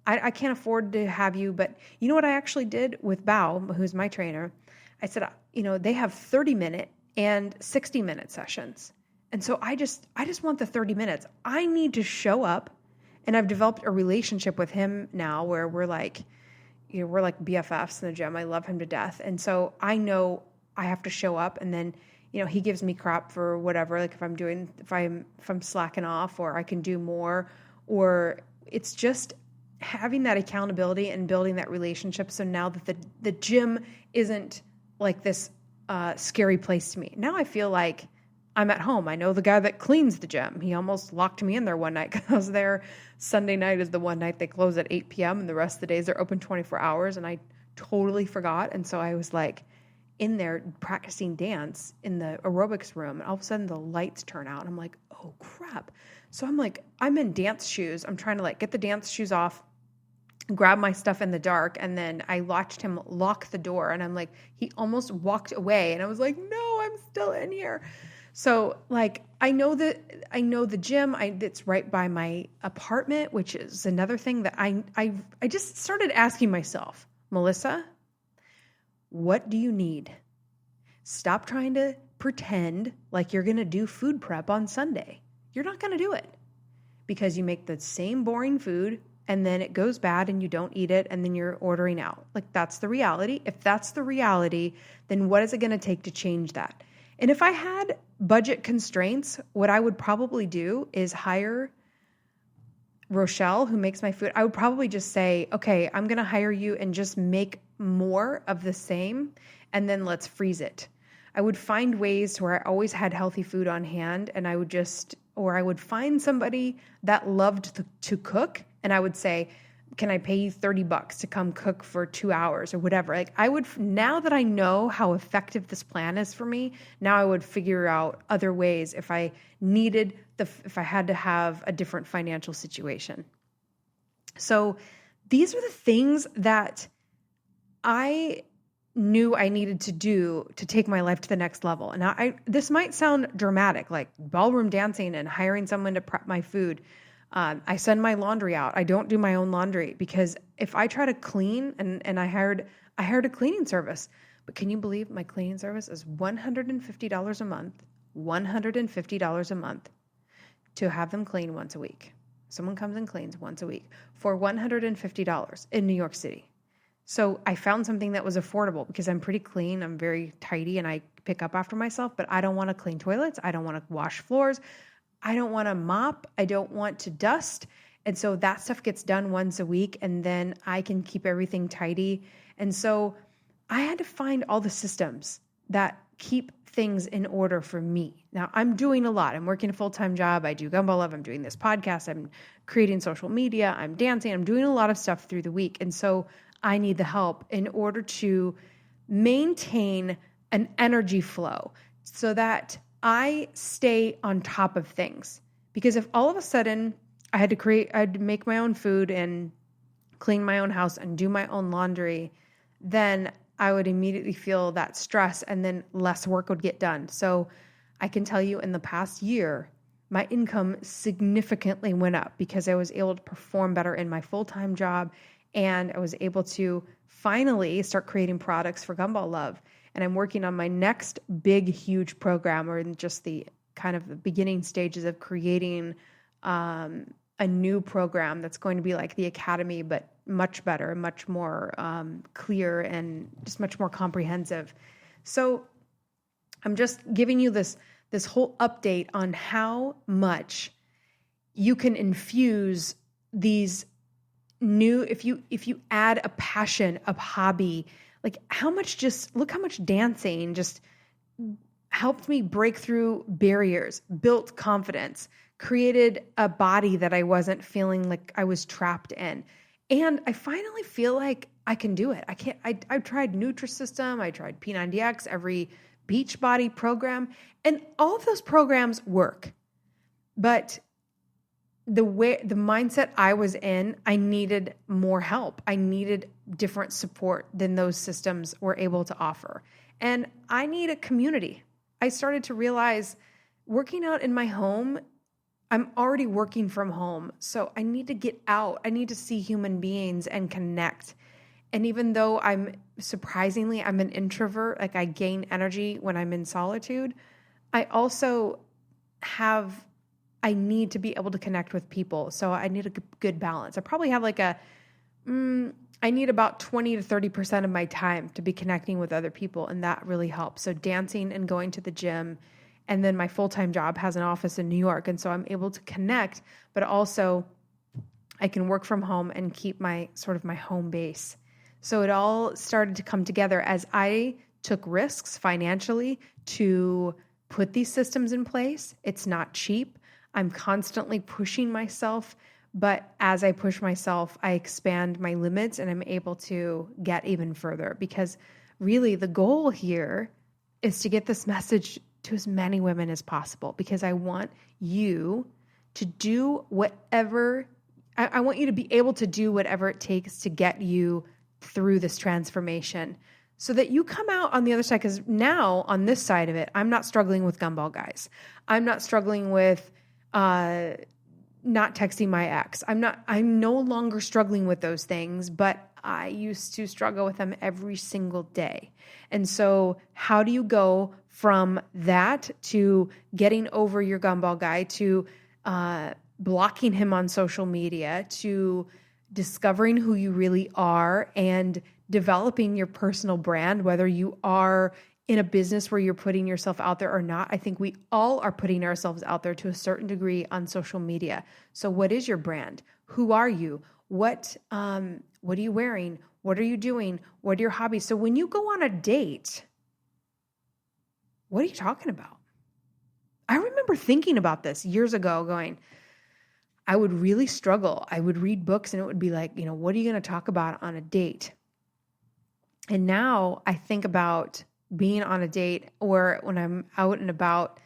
I can't afford to have you, but you know what I actually did with Bao, who's my trainer? I said, they have 30-minute and 60-minute sessions. And so I just want the 30 minutes. I need to show up, and I've developed a relationship with him now where we're like BFFs in the gym. I love him to death. And so I know I have to show up, and then, he gives me crap for whatever, like if I'm slacking off, or I can do more, or it's just having that accountability and building that relationship. So now that the gym isn't like this scary place to me. Now I feel like I'm at home. I know the guy that cleans the gym. He almost locked me in there one night because I was there. Sunday night is the one night they close at 8 p.m. and the rest of the days they're open 24 hours. And I totally forgot. And so I was like in there practicing dance in the aerobics room. And all of a sudden the lights turn out and I'm like, oh crap. So I'm in dance shoes. I'm trying to get the dance shoes off, grab my stuff in the dark. And then I watched him lock the door and I'm like, he almost walked away. And I was like, no, I'm still in here. So I know the gym, it's right by my apartment, which is another thing that I just started asking myself, Melissa, what do you need? Stop trying to pretend like you're going to do food prep on Sunday. You're not going to do it because you make the same boring food and then it goes bad and you don't eat it and then you're ordering out. That's the reality. If that's the reality, then what is it going to take to change that? And if I had budget constraints, what I would probably do is hire Rochelle, who makes my food. I would probably just say, okay, I'm going to hire you and just make more of the same, and then let's freeze it. I would find ways to where I always had healthy food on hand, and I would find somebody that loved to cook, and I would say, can I pay you $30 to come cook for 2 hours or whatever? Now that I know how effective this plan is for me, now I would figure out other ways if I had to have a different financial situation. So these are the things that I knew I needed to do to take my life to the next level. And this might sound dramatic, like ballroom dancing and hiring someone to prep my food. I send my laundry out. I don't do my own laundry because if I try to clean and I hired a cleaning service, but can you believe my cleaning service is $150 a month, $150 a month to have them clean once a week. Someone comes and cleans once a week for $150 in New York City. So I found something that was affordable because I'm pretty clean. I'm very tidy and I pick up after myself, but I don't want to clean toilets. I don't want to wash floors. I don't want to mop. I don't want to dust. And so that stuff gets done once a week and then I can keep everything tidy. And so I had to find all the systems that keep things in order for me. Now I'm doing a lot. I'm working a full-time job. I do Gumball Love. I'm doing this podcast. I'm creating social media. I'm dancing. I'm doing a lot of stuff through the week. And so I need the help in order to maintain an energy flow so that I stay on top of things. Because if all of a sudden I had to make my own food and clean my own house and do my own laundry, then I would immediately feel that stress and then less work would get done. So I can tell you in the past year, my income significantly went up because I was able to perform better in my full-time job and I was able to finally start creating products for Gumball Love. And I'm working on my next big, huge program, or in just the kind of the beginning stages of creating a new program that's going to be like the Academy, but much better, much more clear, and just much more comprehensive. So I'm just giving you this whole update on how much you can infuse these new, if you add a passion, a hobby, look how much dancing just helped me break through barriers, built confidence, created a body that I wasn't feeling like I was trapped in. And I finally feel like I can do it. I've tried Nutrisystem. I tried P90X, every Beachbody program, and all of those programs work. But the mindset I was in, I needed more help. I needed different support than those systems were able to offer. And I need a community. I started to realize working out in my home, I'm already working from home. So I need to get out. I need to see human beings and connect. And even though I'm an introvert, like I gain energy when I'm in solitude, I also I need to be able to connect with people. So I need a good balance. I probably have I need about 20 to 30% of my time to be connecting with other people. And that really helps. So dancing and going to the gym. And then my full-time job has an office in New York. And so I'm able to connect, but also I can work from home and keep my home base. So it all started to come together as I took risks financially to put these systems in place. It's not cheap. I'm constantly pushing myself, but as I push myself, I expand my limits and I'm able to get even further, because really the goal here is to get this message to as many women as possible, because I want you to do whatever, I want you to be able to do whatever it takes to get you through this transformation so that you come out on the other side. Because now on this side of it, I'm not struggling with gumball guys. I'm not struggling with not texting my ex. I'm no longer struggling with those things, but I used to struggle with them every single day. And so how do you go from that to getting over your gumball guy, to blocking him on social media, to discovering who you really are and developing your personal brand, whether you are in a business where you're putting yourself out there or not? I think we all are putting ourselves out there to a certain degree on social media. So what is your brand? Who are you? What are you wearing? What are you doing? What are your hobbies? So when you go on a date, what are you talking about? I remember thinking about this years ago, going, I would really struggle. I would read books and it would be like, what are you going to talk about on a date? And now I think about being on a date, or when I'm out and about,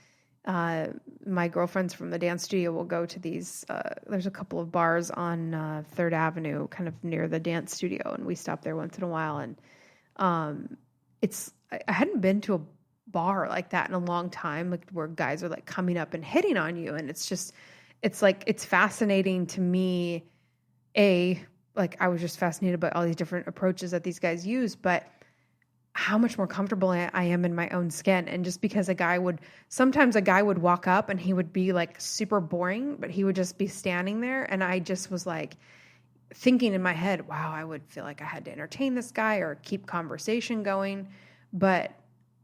my girlfriends from the dance studio will go to these, there's a couple of bars on 3rd Avenue, kind of near the dance studio. And we stop there once in a while. And I hadn't been to a bar like that in a long time, like where guys are like coming up and hitting on you. And it's fascinating to me. I was just fascinated by all these different approaches that these guys use, but how much more comfortable I am in my own skin. And just because sometimes a guy would walk up and he would be like super boring, but he would just be standing there. And I just was like thinking in my head, wow, I would feel like I had to entertain this guy or keep conversation going. But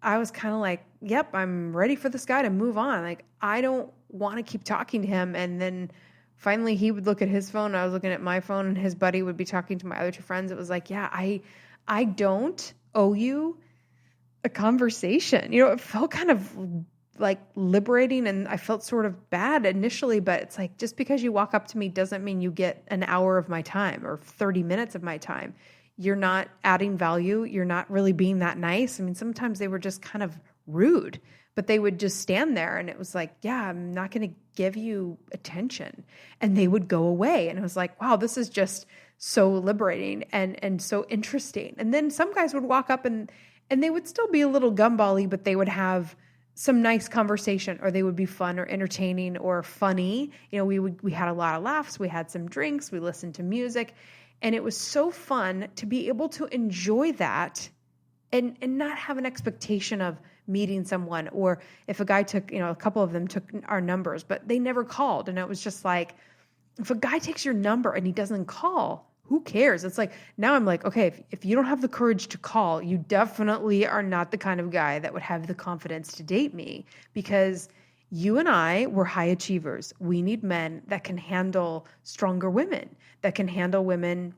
I was kind of like, yep, I'm ready for this guy to move on. Like, I don't want to keep talking to him. And then finally he would look at his phone. I was looking at my phone and his buddy would be talking to my other two friends. It was like, yeah, I don't owe you a conversation. It felt kind of like liberating, and I felt sort of bad initially, but it's like, just because you walk up to me doesn't mean you get an hour of my time or 30 minutes of my time. You're not adding value. You're not really being that nice. I mean, sometimes they were just kind of rude, but they would just stand there and it was like, yeah, I'm not going to give you attention. And they would go away. And it was like, wow, this is just so liberating and so interesting. And then some guys would walk up and they would still be a little gumball-y, but they would have some nice conversation, or they would be fun or entertaining or funny. We had a lot of laughs. We had some drinks. We listened to music. And it was so fun to be able to enjoy that and not have an expectation of meeting someone. Or if a guy took, a couple of them took our numbers, but they never called. And it was just like, if a guy takes your number and he doesn't call, who cares? It's like, now I'm like, okay, if you don't have the courage to call, you definitely are not the kind of guy that would have the confidence to date me, because you and I were high achievers. We need men that can handle stronger women, that can handle women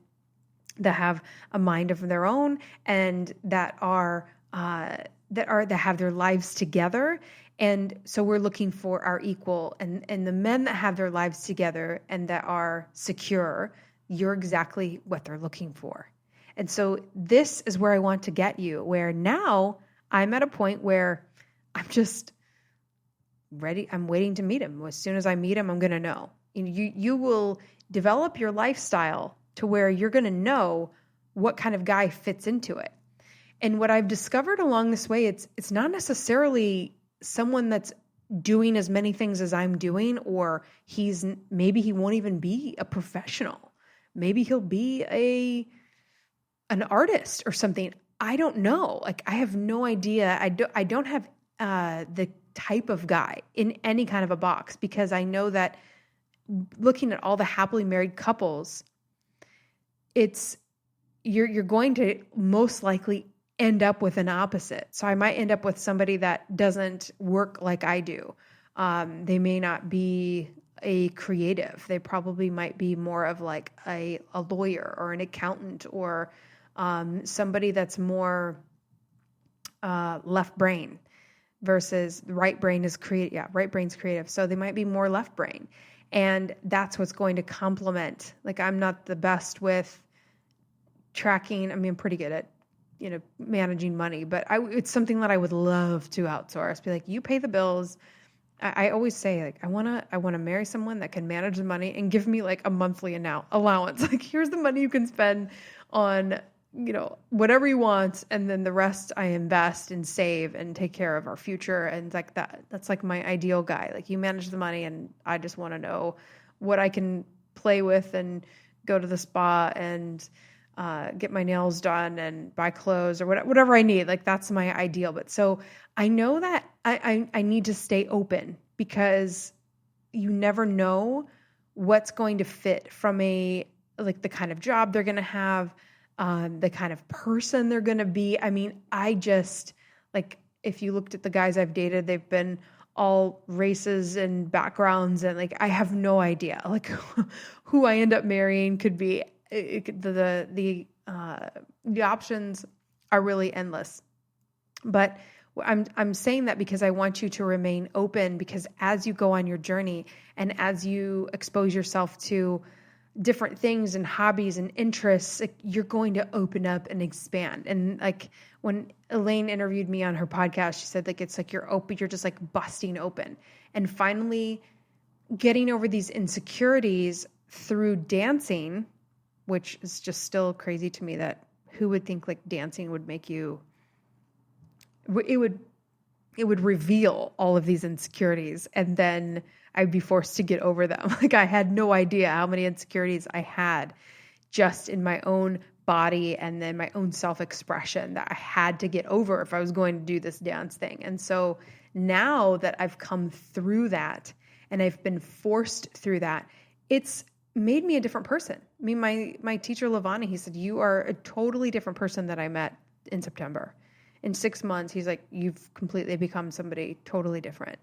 that have a mind of their own and that have their lives together. And so we're looking for our equal, and the men that have their lives together and that are secure, you're exactly what they're looking for. And so this is where I want to get you, where now I'm at a point where I'm just ready. I'm waiting to meet him. As soon as I meet him, I'm going to know. You will develop your lifestyle to where you're going to know what kind of guy fits into it. And what I've discovered along this way, it's not necessarily someone that's doing as many things as I'm doing, or maybe he won't even be a professional. Maybe he'll be an artist or something. I don't know. Like, I have no idea. I don't have the type of guy in any kind of a box, because I know that looking at all the happily married couples, you're going to most likely end up with an opposite. So I might end up with somebody that doesn't work like I do. They may not be a creative. They probably might be more of like a lawyer or an accountant, or somebody that's more left brain versus right brain is creative. Yeah, right brain's creative. So they might be more left brain. And that's what's going to complement. Like, I'm not the best with tracking. I mean, I'm pretty good at, managing money, but it's something that I would love to outsource. Be like, you pay the bills. I always say, like, I want to marry someone that can manage the money and give me like a monthly allowance. Like, here's the money you can spend on, whatever you want. And then the rest I invest and save and take care of our future. And like that's like my ideal guy. Like, you manage the money and I just want to know what I can play with and go to the spa and get my nails done and buy clothes or whatever I need. Like, that's my ideal. But so I know that I need to stay open, because you never know what's going to fit from the kind of job they're going to have, the kind of person they're going to be. I mean, if you looked at the guys I've dated, they've been all races and backgrounds, and like, I have no idea like who I end up marrying could be. The options are really endless. But I'm saying that because I want you to remain open, because as you go on your journey and as you expose yourself to different things and hobbies and interests, like, you're going to open up and expand. And like, when Elaine interviewed me on her podcast, she said, like, it's like you're just like busting open and finally getting over these insecurities through dancing, which is just still crazy to me, that who would think like dancing would make you, it would reveal all of these insecurities, and then I'd be forced to get over them. Like, I had no idea how many insecurities I had just in my own body and then my own self-expression that I had to get over if I was going to do this dance thing. And so now that I've come through that and I've been forced through that, it's made me a different person. I mean, my teacher, Lavana, he said, you are a totally different person that I met in September. In 6 months, he's like, you've completely become somebody totally different.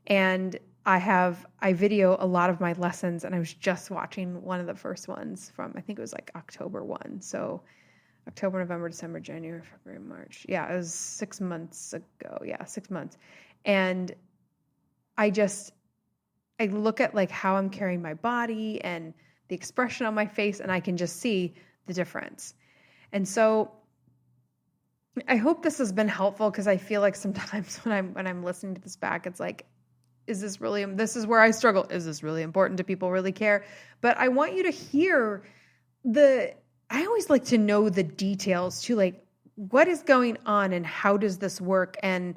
And I video a lot of my lessons, and I was just watching one of the first ones from, I think it was like October 1. So October, November, December, January, February, March. Yeah, it was 6 months ago. Yeah, 6 months. And I look at like how I'm carrying my body and the expression on my face, and I can just see the difference. And so I hope this has been helpful, because I feel like sometimes when I'm listening to this back, it's like, this is where I struggle. Is this really important? Do people really care? But I want you to hear I always like to know the details too, like what is going on and how does this work? And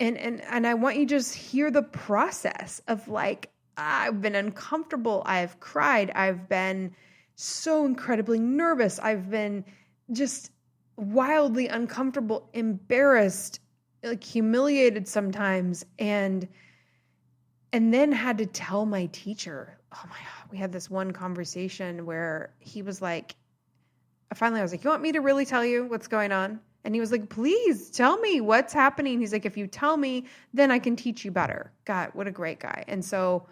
I want you to just hear the process of like, I've been uncomfortable. I've cried. I've been so incredibly nervous. I've been just wildly uncomfortable, embarrassed, like humiliated sometimes. And then had to tell my teacher, oh my God, we had this one conversation where he was like, finally I was like, you want me to really tell you what's going on? And he was like, please tell me what's happening. He's like, if you tell me, then I can teach you better. God, what a great guy. And so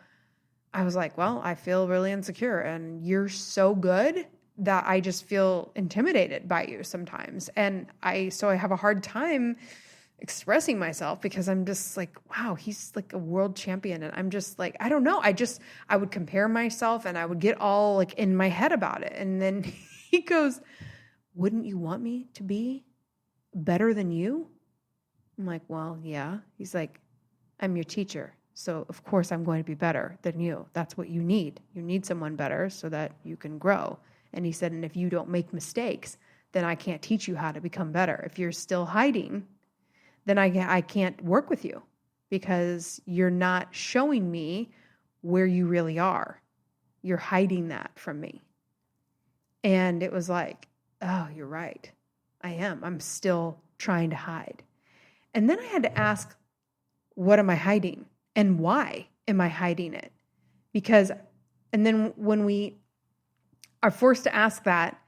I was like, well, I feel really insecure and you're so good that I just feel intimidated by you sometimes. And so I have a hard time expressing myself because I'm just like, wow, he's like a world champion. And I'm just like, I don't know. I would compare myself and I would get all like in my head about it. And then he goes, wouldn't you want me to be better than you? I'm like, well, yeah. He's like, I'm your teacher. So of course I'm going to be better than you. That's what you need. You need someone better so that you can grow. And he said, and if you don't make mistakes, then I can't teach you how to become better. If you're still hiding, then I can't work with you because you're not showing me where you really are. You're hiding that from me. And it was like, oh, you're right. I am. I'm still trying to hide. And then I had to ask, what am I hiding? And why am I hiding it? And then when we are forced to ask that,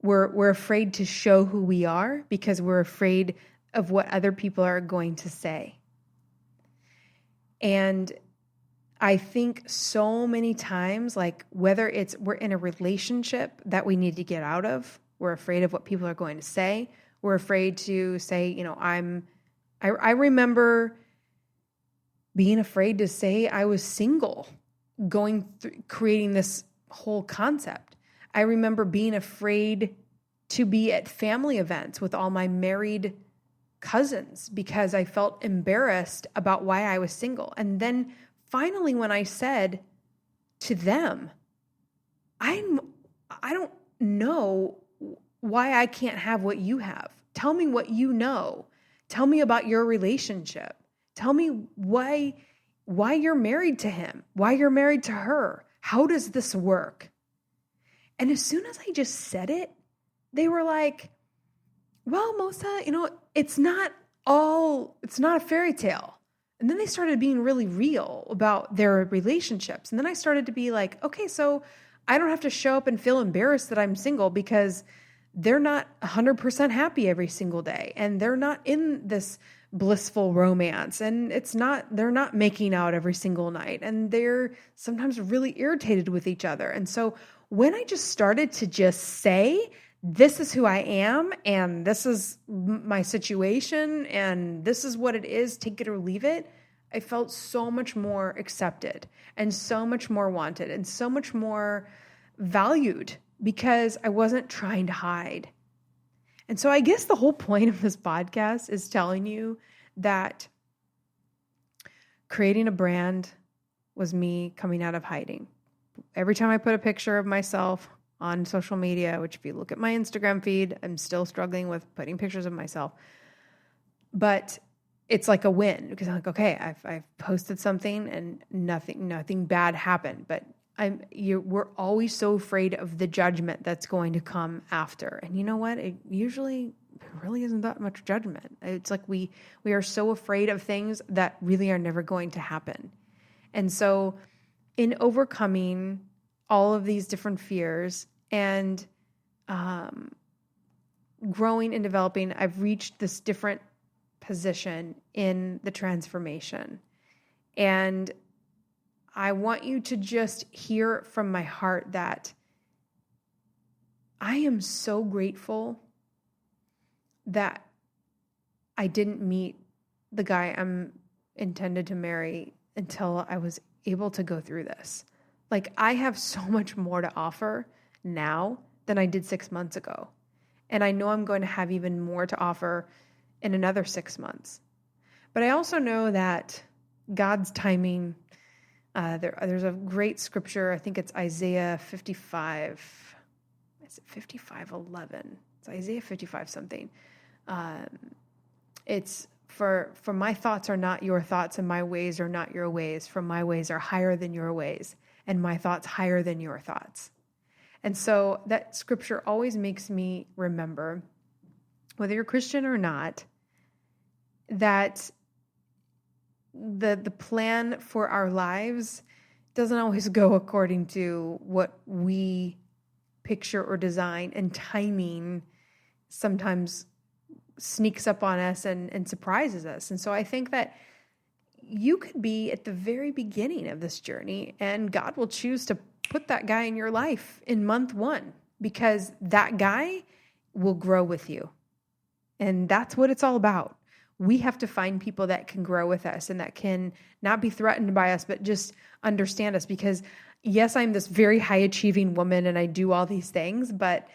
we're afraid to show who we are because we're afraid of what other people are going to say. And I think so many times, like whether it's we're in a relationship that we need to get out of, we're afraid of what people are going to say. We're afraid to say, I remember being afraid to say I was single, going through creating this whole concept. I remember being afraid to be at family events with all my married cousins because I felt embarrassed about why I was single. And then finally, when I said to them, I don't know why I can't have what you have. Tell me what you know. Tell me about your relationship. Tell me why you're married to him, why you're married to her. How does this work? And as soon as I just said it, they were like, well, Mosa, it's not a fairy tale. And then they started being really real about their relationships. And then I started to be like, okay, so I don't have to show up and feel embarrassed that I'm single because they're not 100% happy every single day. And they're not in this blissful romance. And they're not making out every single night. And they're sometimes really irritated with each other. And so when I just started to just say, this is who I am, and this is my situation, and this is what it is, take it or leave it, I felt so much more accepted and so much more wanted and so much more valued because I wasn't trying to hide. And so I guess the whole point of this podcast is telling you that creating a brand was me coming out of hiding. Every time I put a picture of myself on social media, which if you look at my Instagram feed, I'm still struggling with putting pictures of myself. But it's like a win because I'm like, okay, I've posted something and nothing bad happened. But we're always so afraid of the judgment that's going to come after. And you know what? It really isn't that much judgment. It's like we are so afraid of things that really are never going to happen. And so in overcoming all of these different fears and growing and developing, I've reached this different position in the transformation. And I want you to just hear from my heart that I am so grateful that I didn't meet the guy I'm intended to marry until I was able to go through this. Like, I have so much more to offer now than I did 6 months ago. And I know I'm going to have even more to offer in another 6 months. But I also know that God's timing, there's a great scripture, I think it's Isaiah 55, is it 55:11? It's Isaiah 55 something. It's for my thoughts are not your thoughts and my ways are not your ways. For my ways are higher than your ways and my thoughts higher than your thoughts. And so that scripture always makes me remember, whether you're Christian or not, that the plan for our lives doesn't always go according to what we picture or design, and timing sometimes sneaks up on us and surprises us. And so I think that you could be at the very beginning of this journey and God will choose to put that guy in your life in month 1 because that guy will grow with you. And that's what it's all about. We have to find people that can grow with us and that can not be threatened by us, but just understand us. Because yes, I'm this very high achieving woman and I do all these things, but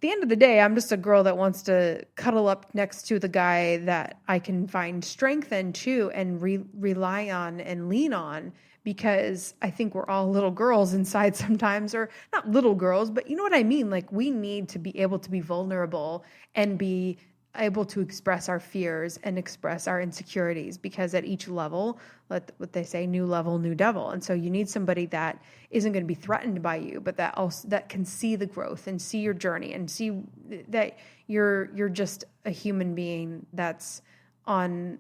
the end of the day, I'm just a girl that wants to cuddle up next to the guy that I can find strength in too and rely on and lean on, because I think we're all little girls inside sometimes, or not little girls, but you know what I mean? Like, we need to be able to be vulnerable and be able to express our fears and express our insecurities, because at each level, what they say, new level, new devil. And so you need somebody that isn't going to be threatened by you, but that also that can see the growth and see your journey and see that you're just a human being that's on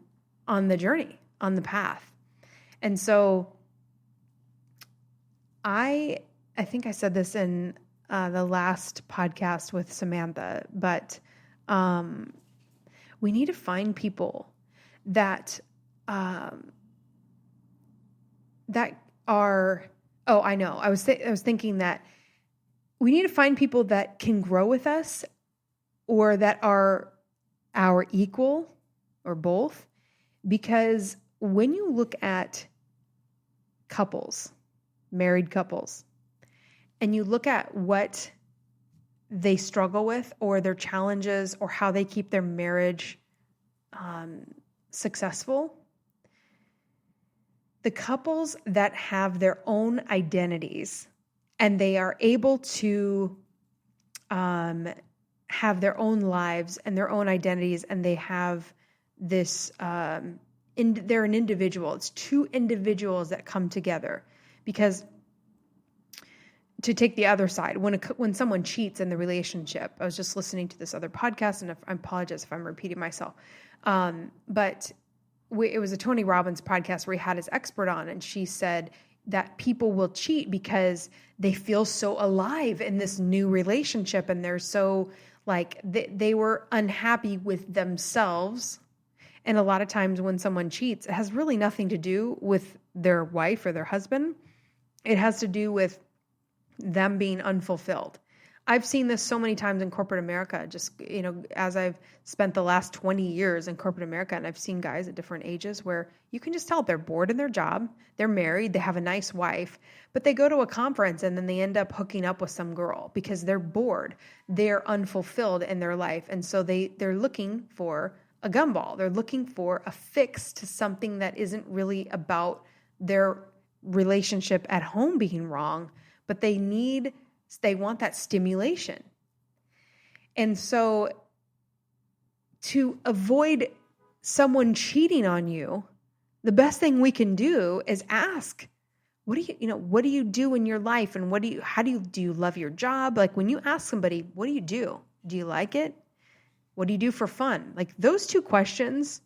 the journey, on the path. And so I think I said this in the last podcast with Samantha, but we need to find people that that are. Oh, I know. I was thinking that we need to find people that can grow with us, or that are our equal, or both, because when you look at couples, married couples, and you look at what they struggle with, or their challenges, or how they keep their marriage successful, the couples that have their own identities and they are able to have their own lives and their own identities, and they have this, they're an individual. It's two individuals that come together. Because to take the other side, when someone cheats in the relationship, I was just listening to this other podcast, and I apologize if I'm repeating myself, but it was a Tony Robbins podcast where he had his expert on, and she said that people will cheat because they feel so alive in this new relationship, and they're so like they were unhappy with themselves. And a lot of times when someone cheats, it has really nothing to do with their wife or their husband. It has to do with them being unfulfilled. I've seen this so many times in corporate America, just, as I've spent the last 20 years in corporate America, and I've seen guys at different ages where you can just tell they're bored in their job, they're married, they have a nice wife, but they go to a conference and then they end up hooking up with some girl because they're bored, they're unfulfilled in their life. And so they're looking for a gumball. They're looking for a fix to something that isn't really about their relationship at home being wrong, but they want that stimulation. And so to avoid someone cheating on you, the best thing we can do is ask, what do you do in your life? And do you love your job? Like, when you ask somebody, what do you do? Do you like it? What do you do for fun? Like, those two questions,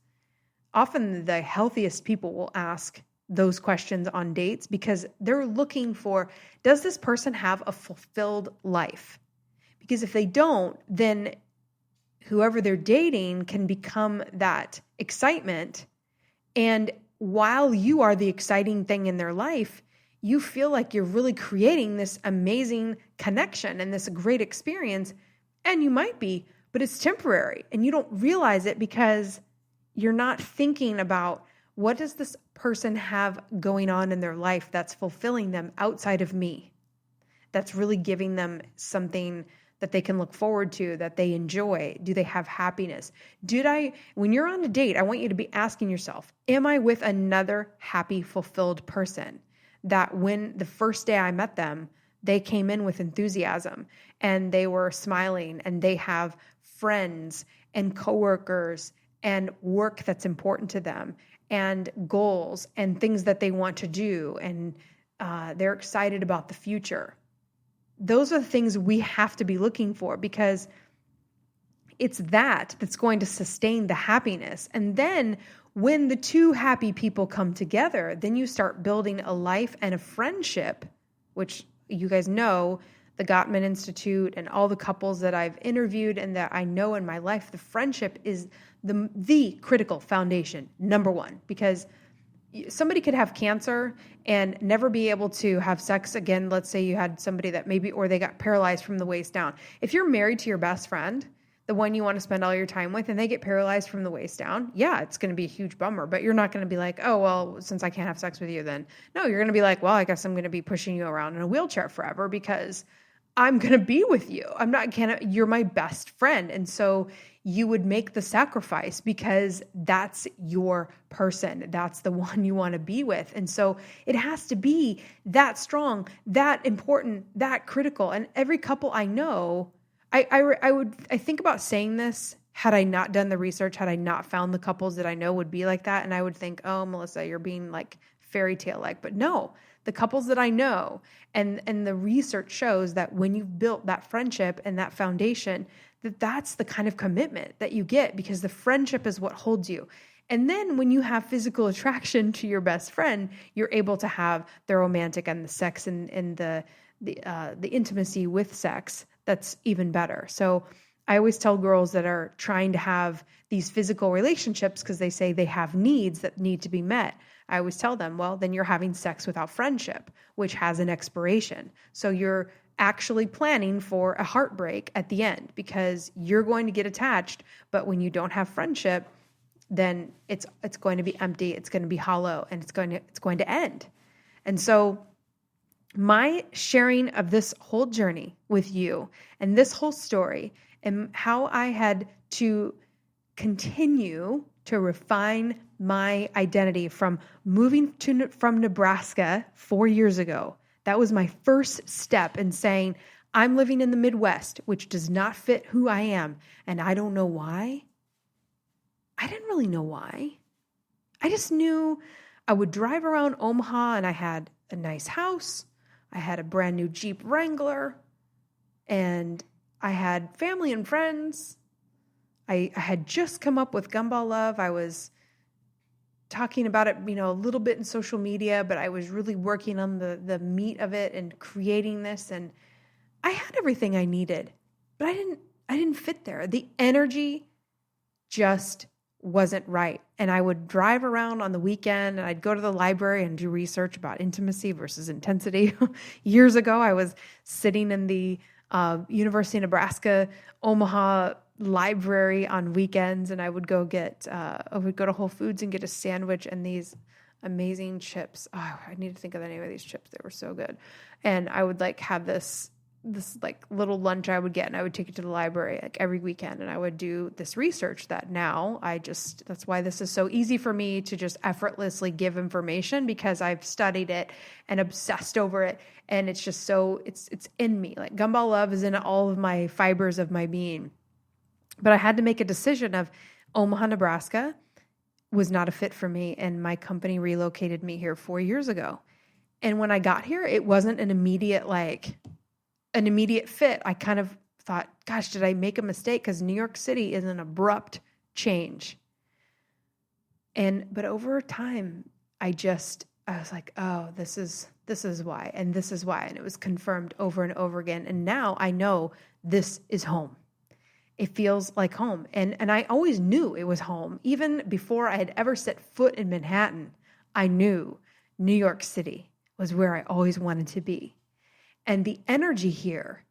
often the healthiest people will ask those questions on dates, because they're looking for, does this person have a fulfilled life? Because if they don't, then whoever they're dating can become that excitement. And while you are the exciting thing in their life, you feel like you're really creating this amazing connection and this great experience. And you might be, but it's temporary. And you don't realize it because you're not thinking about, what does this person have going on in their life that's fulfilling them outside of me? That's really giving them something that they can look forward to, that they enjoy. Do they have happiness? When you're on a date, I want you to be asking yourself, am I with another happy, fulfilled person that when the first day I met them, they came in with enthusiasm and they were smiling and they have friends and coworkers and work that's important to them and goals and things that they want to do, and they're excited about the future. Those are the things we have to be looking for, because it's that's going to sustain the happiness. And then when the two happy people come together, then you start building a life and a friendship, which you guys know, the Gottman Institute and all the couples that I've interviewed and that I know in my life, the friendship is the critical foundation, number one, because somebody could have cancer and never be able to have sex again. Let's say you had somebody that or they got paralyzed from the waist down. If you're married to your best friend, the one you want to spend all your time with, and they get paralyzed from the waist down, yeah, it's going to be a huge bummer, but you're not going to be like, oh, well, since I can't have sex with you then. No, you're going to be like, well, I guess I'm going to be pushing you around in a wheelchair forever because I'm going to be with you. You're my best friend. And so you would make the sacrifice because that's your person. That's the one you want to be with. And so it has to be that strong, that important, that critical. And every couple I know, I think about saying this had I not done the research, had I not found the couples that I know would be like that. And I would think, oh, Melissa, you're being like fairy tale like, but no, the couples that I know and the research shows that when you've built that friendship and that foundation, that's the kind of commitment that you get because the friendship is what holds you. And then when you have physical attraction to your best friend, you're able to have the romantic and the sex and the intimacy with sex. That's even better. So I always tell girls that are trying to have these physical relationships because they say they have needs that need to be met. I always tell them, well, then you're having sex without friendship, which has an expiration. So you're actually planning for a heartbreak at the end because you're going to get attached. But when you don't have friendship, then it's going to be empty. It's going to be hollow and it's going to end. And so my sharing of this whole journey with you and this whole story and how I had to continue to refine my identity from moving from Nebraska 4 years ago. That was my first step in saying, I'm living in the Midwest, which does not fit who I am. And I don't know why. I didn't really know why. I just knew I would drive around Omaha and I had a nice house. I had a brand new Jeep Wrangler and I had family and friends. I had just come up with Gumball Love. I was talking about it, a little bit in social media, but I was really working on the meat of it and creating this. And I had everything I needed, but I didn't fit there. The energy just wasn't right. And I would drive around on the weekend and I'd go to the library and do research about intimacy versus intensity. Years ago, I was sitting in the University of Nebraska, Omaha library on weekends, and I would go to Whole Foods and get a sandwich and these amazing chips. Oh, I need to think of the name of these chips. They were so good. And I would have this little lunch I would get, and I would take it to the library every weekend, and I would do this research that now that's why this is so easy for me to just effortlessly give information because I've studied it and obsessed over it. And it's just it's in me. Like Gumball Love is in all of my fibers of my being. But I had to make a decision of Omaha, Nebraska was not a fit for me. And my company relocated me here 4 years ago. And when I got here, it wasn't an immediate fit. I kind of thought, gosh, did I make a mistake? Because New York City is an abrupt change. But over time, I was like, oh, this is why, and this is why. And it was confirmed over and over again. And now I know this is home. It feels like home. And I always knew it was home. Even before I had ever set foot in Manhattan, I knew New York City was where I always wanted to be. And the energy here,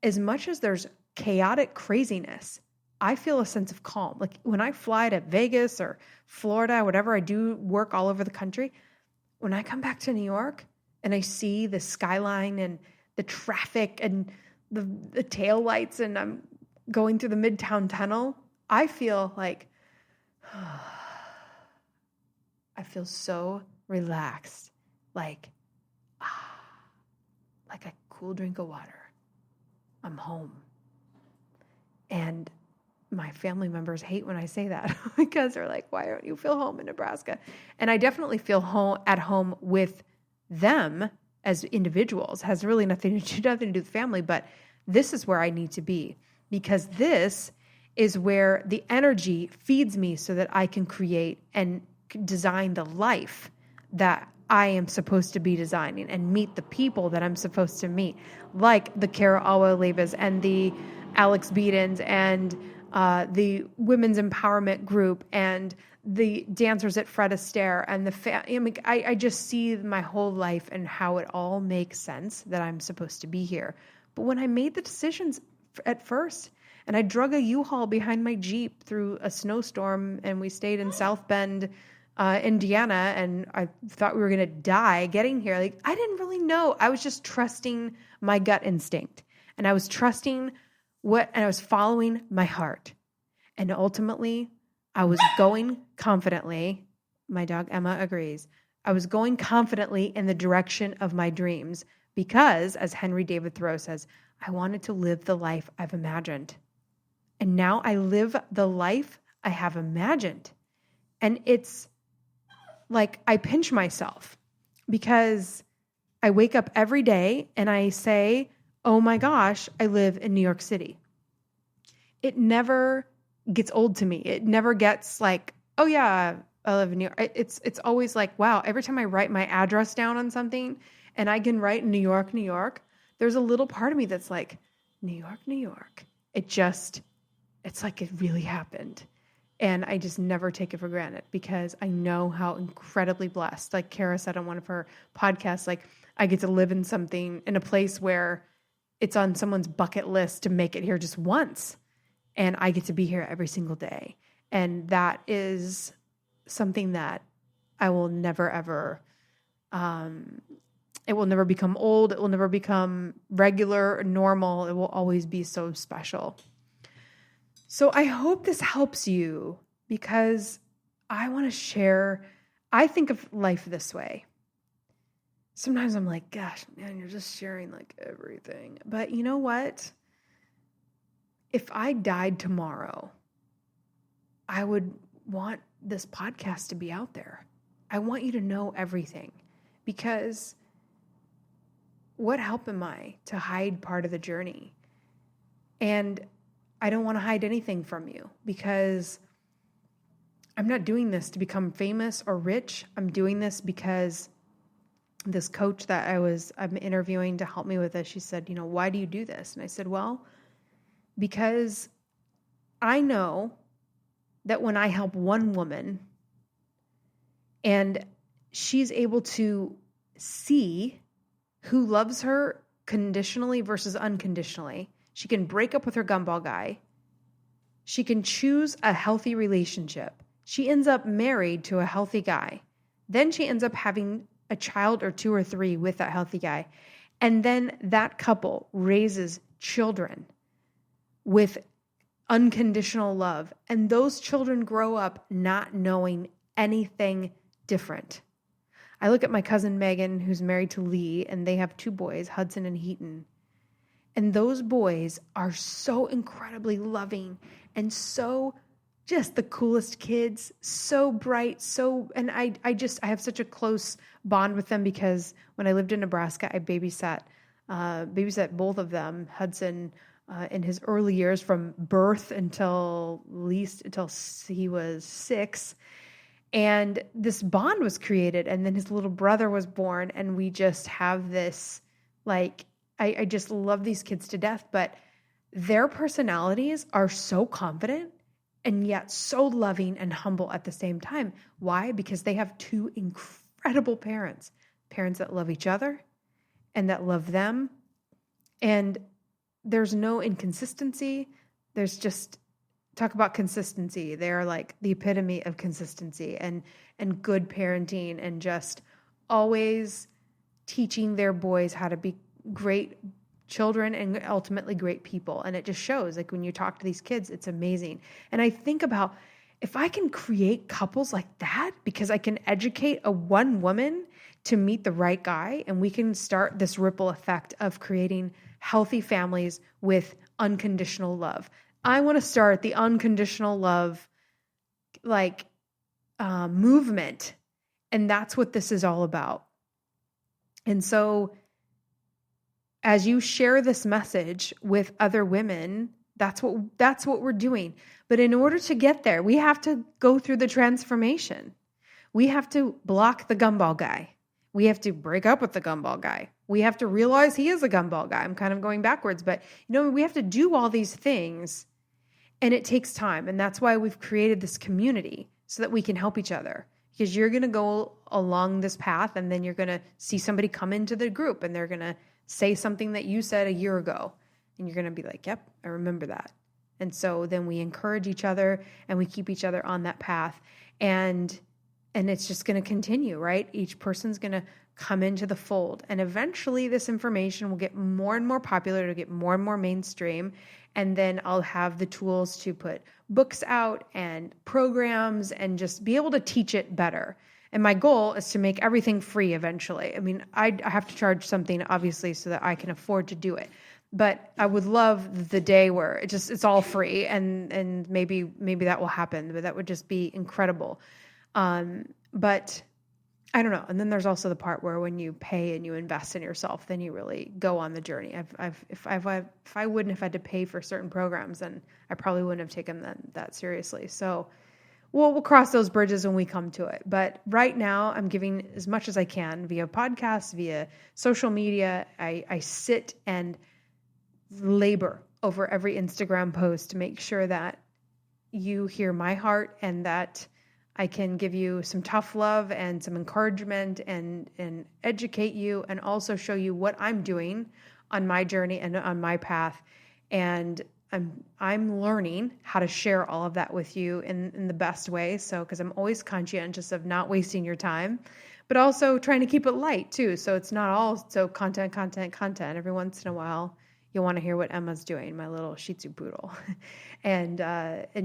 as much as there's chaotic craziness, I feel a sense of calm. Like when I fly to Vegas or Florida, whatever, I do work all over the country. When I come back to New York and I see the skyline and the traffic and the tail lights and I'm going through the Midtown Tunnel, I feel like, I feel so relaxed, like a cool drink of water. I'm home. And my family members hate when I say that because they're like, why don't you feel home in Nebraska? And I definitely feel at home with them as individuals. Has really nothing to do with family, but this is where I need to be because this is where the energy feeds me so that I can create and design the life that I am supposed to be designing and meet the people that I'm supposed to meet, like the Kara Alwa-Lebas and the Alex Beedens and the women's empowerment group and the dancers at Fred Astaire and I just see my whole life and how it all makes sense that I'm supposed to be here. But when I made the decisions at first and I drug a U-Haul behind my Jeep through a snowstorm and we stayed in South Bend, Indiana, and I thought we were going to die getting here. Like, I didn't really know. I was just trusting my gut instinct. And I was trusting and I was following my heart. And ultimately, I was going confidently. My dog Emma agrees. I was going confidently in the direction of my dreams because, as Henry David Thoreau says, I wanted to live the life I've imagined. And now I live the life I have imagined. And it's like I pinch myself because I wake up every day and I say, oh my gosh, I live in New York City. It never gets old to me. It never gets like, oh yeah, I live in New York. It's always like, wow, every time I write my address down on something and I can write New York, New York, there's a little part of me that's like, New York, New York. It's like it really happened. And I just never take it for granted because I know how incredibly blessed, like Kara said on one of her podcasts, like I get to live in a place where it's on someone's bucket list to make it here just once. And I get to be here every single day. And that is something that I will never, ever, it will never become old. It will never become regular or normal. It will always be so special. So I hope this helps you because I want to share, I think of life this way. Sometimes I'm like, gosh, man, you're just sharing like everything. But you know what? If I died tomorrow, I would want this podcast to be out there. I want you to know everything because what help am I to hide part of the journey? And I don't want to hide anything from you because I'm not doing this to become famous or rich. I'm doing this because this coach that I'm interviewing to help me with this, she said, why do you do this? And I said, well, because I know that when I help one woman and she's able to see who loves her conditionally versus unconditionally, she can break up with her gumball guy. She can choose a healthy relationship. She ends up married to a healthy guy. Then she ends up having a child or 2 or 3 with that healthy guy. And then that couple raises children with unconditional love. And those children grow up not knowing anything different. I look at my cousin Megan, who's married to Lee, and they have 2 boys, Hudson and Heaton. And those boys are so incredibly loving and so just the coolest kids, so bright, and I have such a close bond with them because when I lived in Nebraska, I babysat both of them, Hudson in his early years from birth until he was 6. And this bond was created, and then his little brother was born, and we just have this, like, I just love these kids to death, but their personalities are so confident and yet so loving and humble at the same time. Why? Because they have 2 incredible parents that love each other and that love them. And there's no inconsistency. There's just, talk about consistency. They're like the epitome of consistency and good parenting and just always teaching their boys how to be great children and ultimately great people. And it just shows, like when you talk to these kids, it's amazing. And I think about if I can create couples like that, because I can educate a one woman to meet the right guy, and we can start this ripple effect of creating healthy families with unconditional love. I want to start the unconditional love movement. And that's what this is all about. And so as you share this message with other women, that's what we're doing. But in order to get there, we have to go through the transformation. We have to block the gumball guy. We have to break up with the gumball guy. We have to realize he is a gumball guy. I'm kind of going backwards, but we have to do all these things, and it takes time. And that's why we've created this community so that we can help each other. Because you're going to go along this path, and then you're going to see somebody come into the group, and they're going to say something that you said a year ago, and you're going to be like, yep, I remember that. And so then we encourage each other and we keep each other on that path. And it's just going to continue, right? Each person's going to come into the fold. And eventually this information will get more and more popular, it'll get more and more mainstream. And then I'll have the tools to put books out and programs and just be able to teach it better. And my goal is to make everything free eventually. I mean, I have to charge something, obviously, so that I can afford to do it. But I would love the day where it's all free, and maybe that will happen, but that would just be incredible. But I don't know. And then there's also the part where when you pay and you invest in yourself, then you really go on the journey. If I wouldn't have had to pay for certain programs, then I probably wouldn't have taken that seriously. So we'll cross those bridges when we come to it. But right now I'm giving as much as I can via podcasts, via social media. I sit and labor over every Instagram post to make sure that you hear my heart and that I can give you some tough love and some encouragement and educate you, and also show you what I'm doing on my journey and on my path. And I'm learning how to share all of that with you in the best way. So, because I'm always conscientious of not wasting your time, but also trying to keep it light too. So it's not all so content. Every once in a while, you'll want to hear what Emma's doing, my little Shih Tzu poodle, and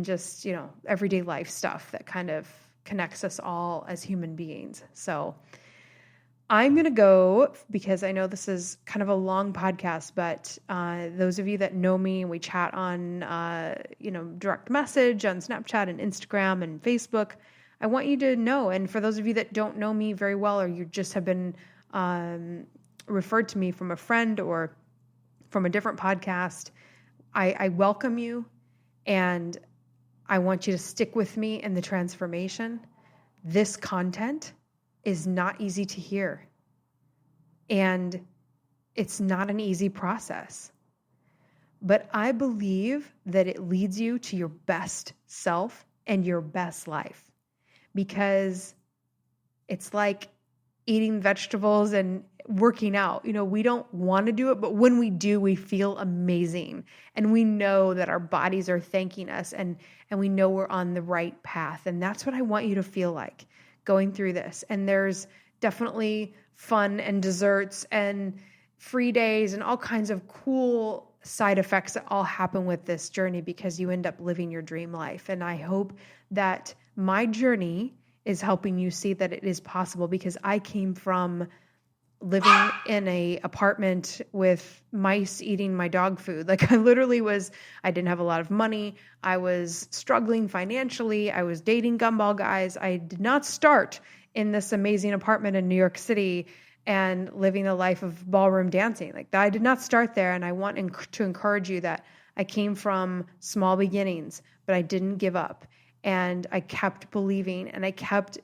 just, everyday life stuff that kind of connects us all as human beings. So I'm going to go, because I know this is kind of a long podcast, but those of you that know me, and we chat on, direct message on Snapchat and Instagram and Facebook, I want you to know. And for those of you that don't know me very well, or you just have been referred to me from a friend or from a different podcast, I welcome you, and I want you to stick with me in the transformation. This content is not easy to hear, and it's not an easy process, but I believe that it leads you to your best self and your best life, because it's like eating vegetables and working out. We don't want to do it, but when we do, we feel amazing. And we know that our bodies are thanking us, and we know we're on the right path. And that's what I want you to feel like going through this. And there's definitely fun and desserts and free days and all kinds of cool side effects that all happen with this journey, because you end up living your dream life. And I hope that my journey is helping you see that it is possible, because I came from living in a apartment with mice eating my dog food. Like, I didn't have a lot of money. I was struggling financially. I was dating gumball guys. I did not start in this amazing apartment in New York City and living a life of ballroom dancing. Like, I did not start there. And I want to encourage you that I came from small beginnings, but I didn't give up. And I kept believing, and I kept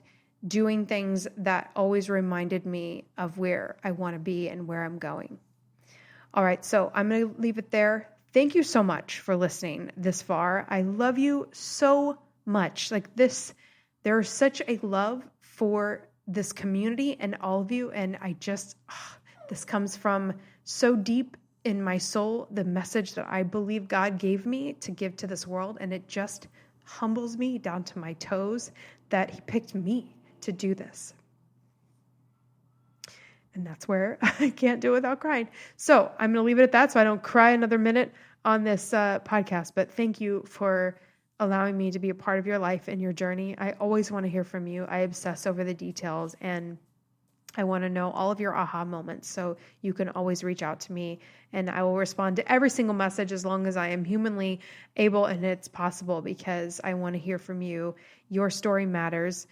doing things that always reminded me of where I want to be and where I'm going. All right, so I'm going to leave it there. Thank you so much for listening this far. I love you so much. Like this, there's such a love for this community and all of you. And this comes from so deep in my soul, the message that I believe God gave me to give to this world. And it just humbles me down to my toes that He picked me to do this. And that's where I can't do it without crying. So I'm going to leave it at that, so I don't cry another minute on this podcast. But thank you for allowing me to be a part of your life and your journey. I always want to hear from you. I obsess over the details, and I want to know all of your aha moments. So you can always reach out to me, and I will respond to every single message as long as I am humanly able and it's possible, because I want to hear from you. Your story matters.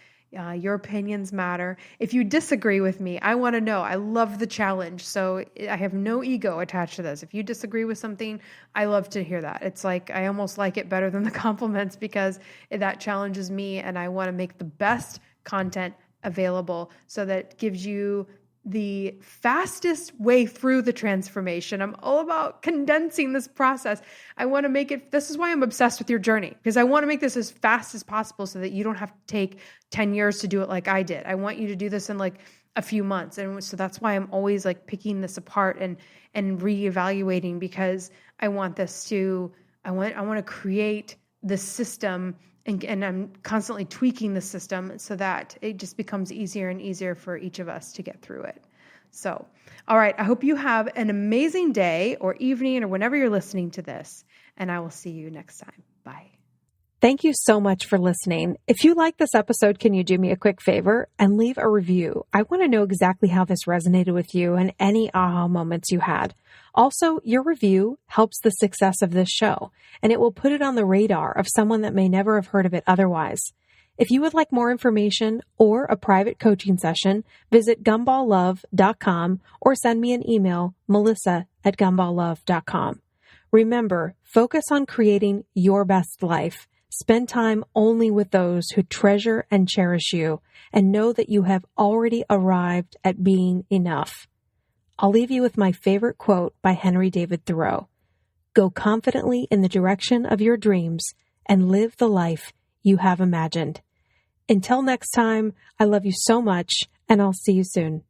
Your opinions matter. If you disagree with me, I want to know. I love the challenge. So I have no ego attached to this. If you disagree with something, I love to hear that. It's like, I almost like it better than the compliments, because that challenges me, and I want to make the best content available so that it gives you the fastest way through the transformation. I'm all about condensing this process. I want to make it, this is why I'm obsessed with your journey, because I want to make this as fast as possible so that you don't have to take 10 years to do it like I did. I want you to do this in like a few months. And so that's why I'm always like picking this apart and reevaluating, because I want this to, I want to create the system and I'm constantly tweaking the system so that it just becomes easier and easier for each of us to get through it. So, all right, I hope you have an amazing day or evening or whenever you're listening to this, and I will see you next time. Bye. Thank you so much for listening. If you like this episode, can you do me a quick favor and leave a review? I want to know exactly how this resonated with you and any aha moments you had. Also, your review helps the success of this show, and it will put it on the radar of someone that may never have heard of it otherwise. If you would like more information or a private coaching session, visit gumballlove.com or send me an email, melissa@gumballlove.com. Remember, focus on creating your best life. Spend time only with those who treasure and cherish you, and know that you have already arrived at being enough. I'll leave you with my favorite quote by Henry David Thoreau. Go confidently in the direction of your dreams and live the life you have imagined. Until next time, I love you so much, and I'll see you soon.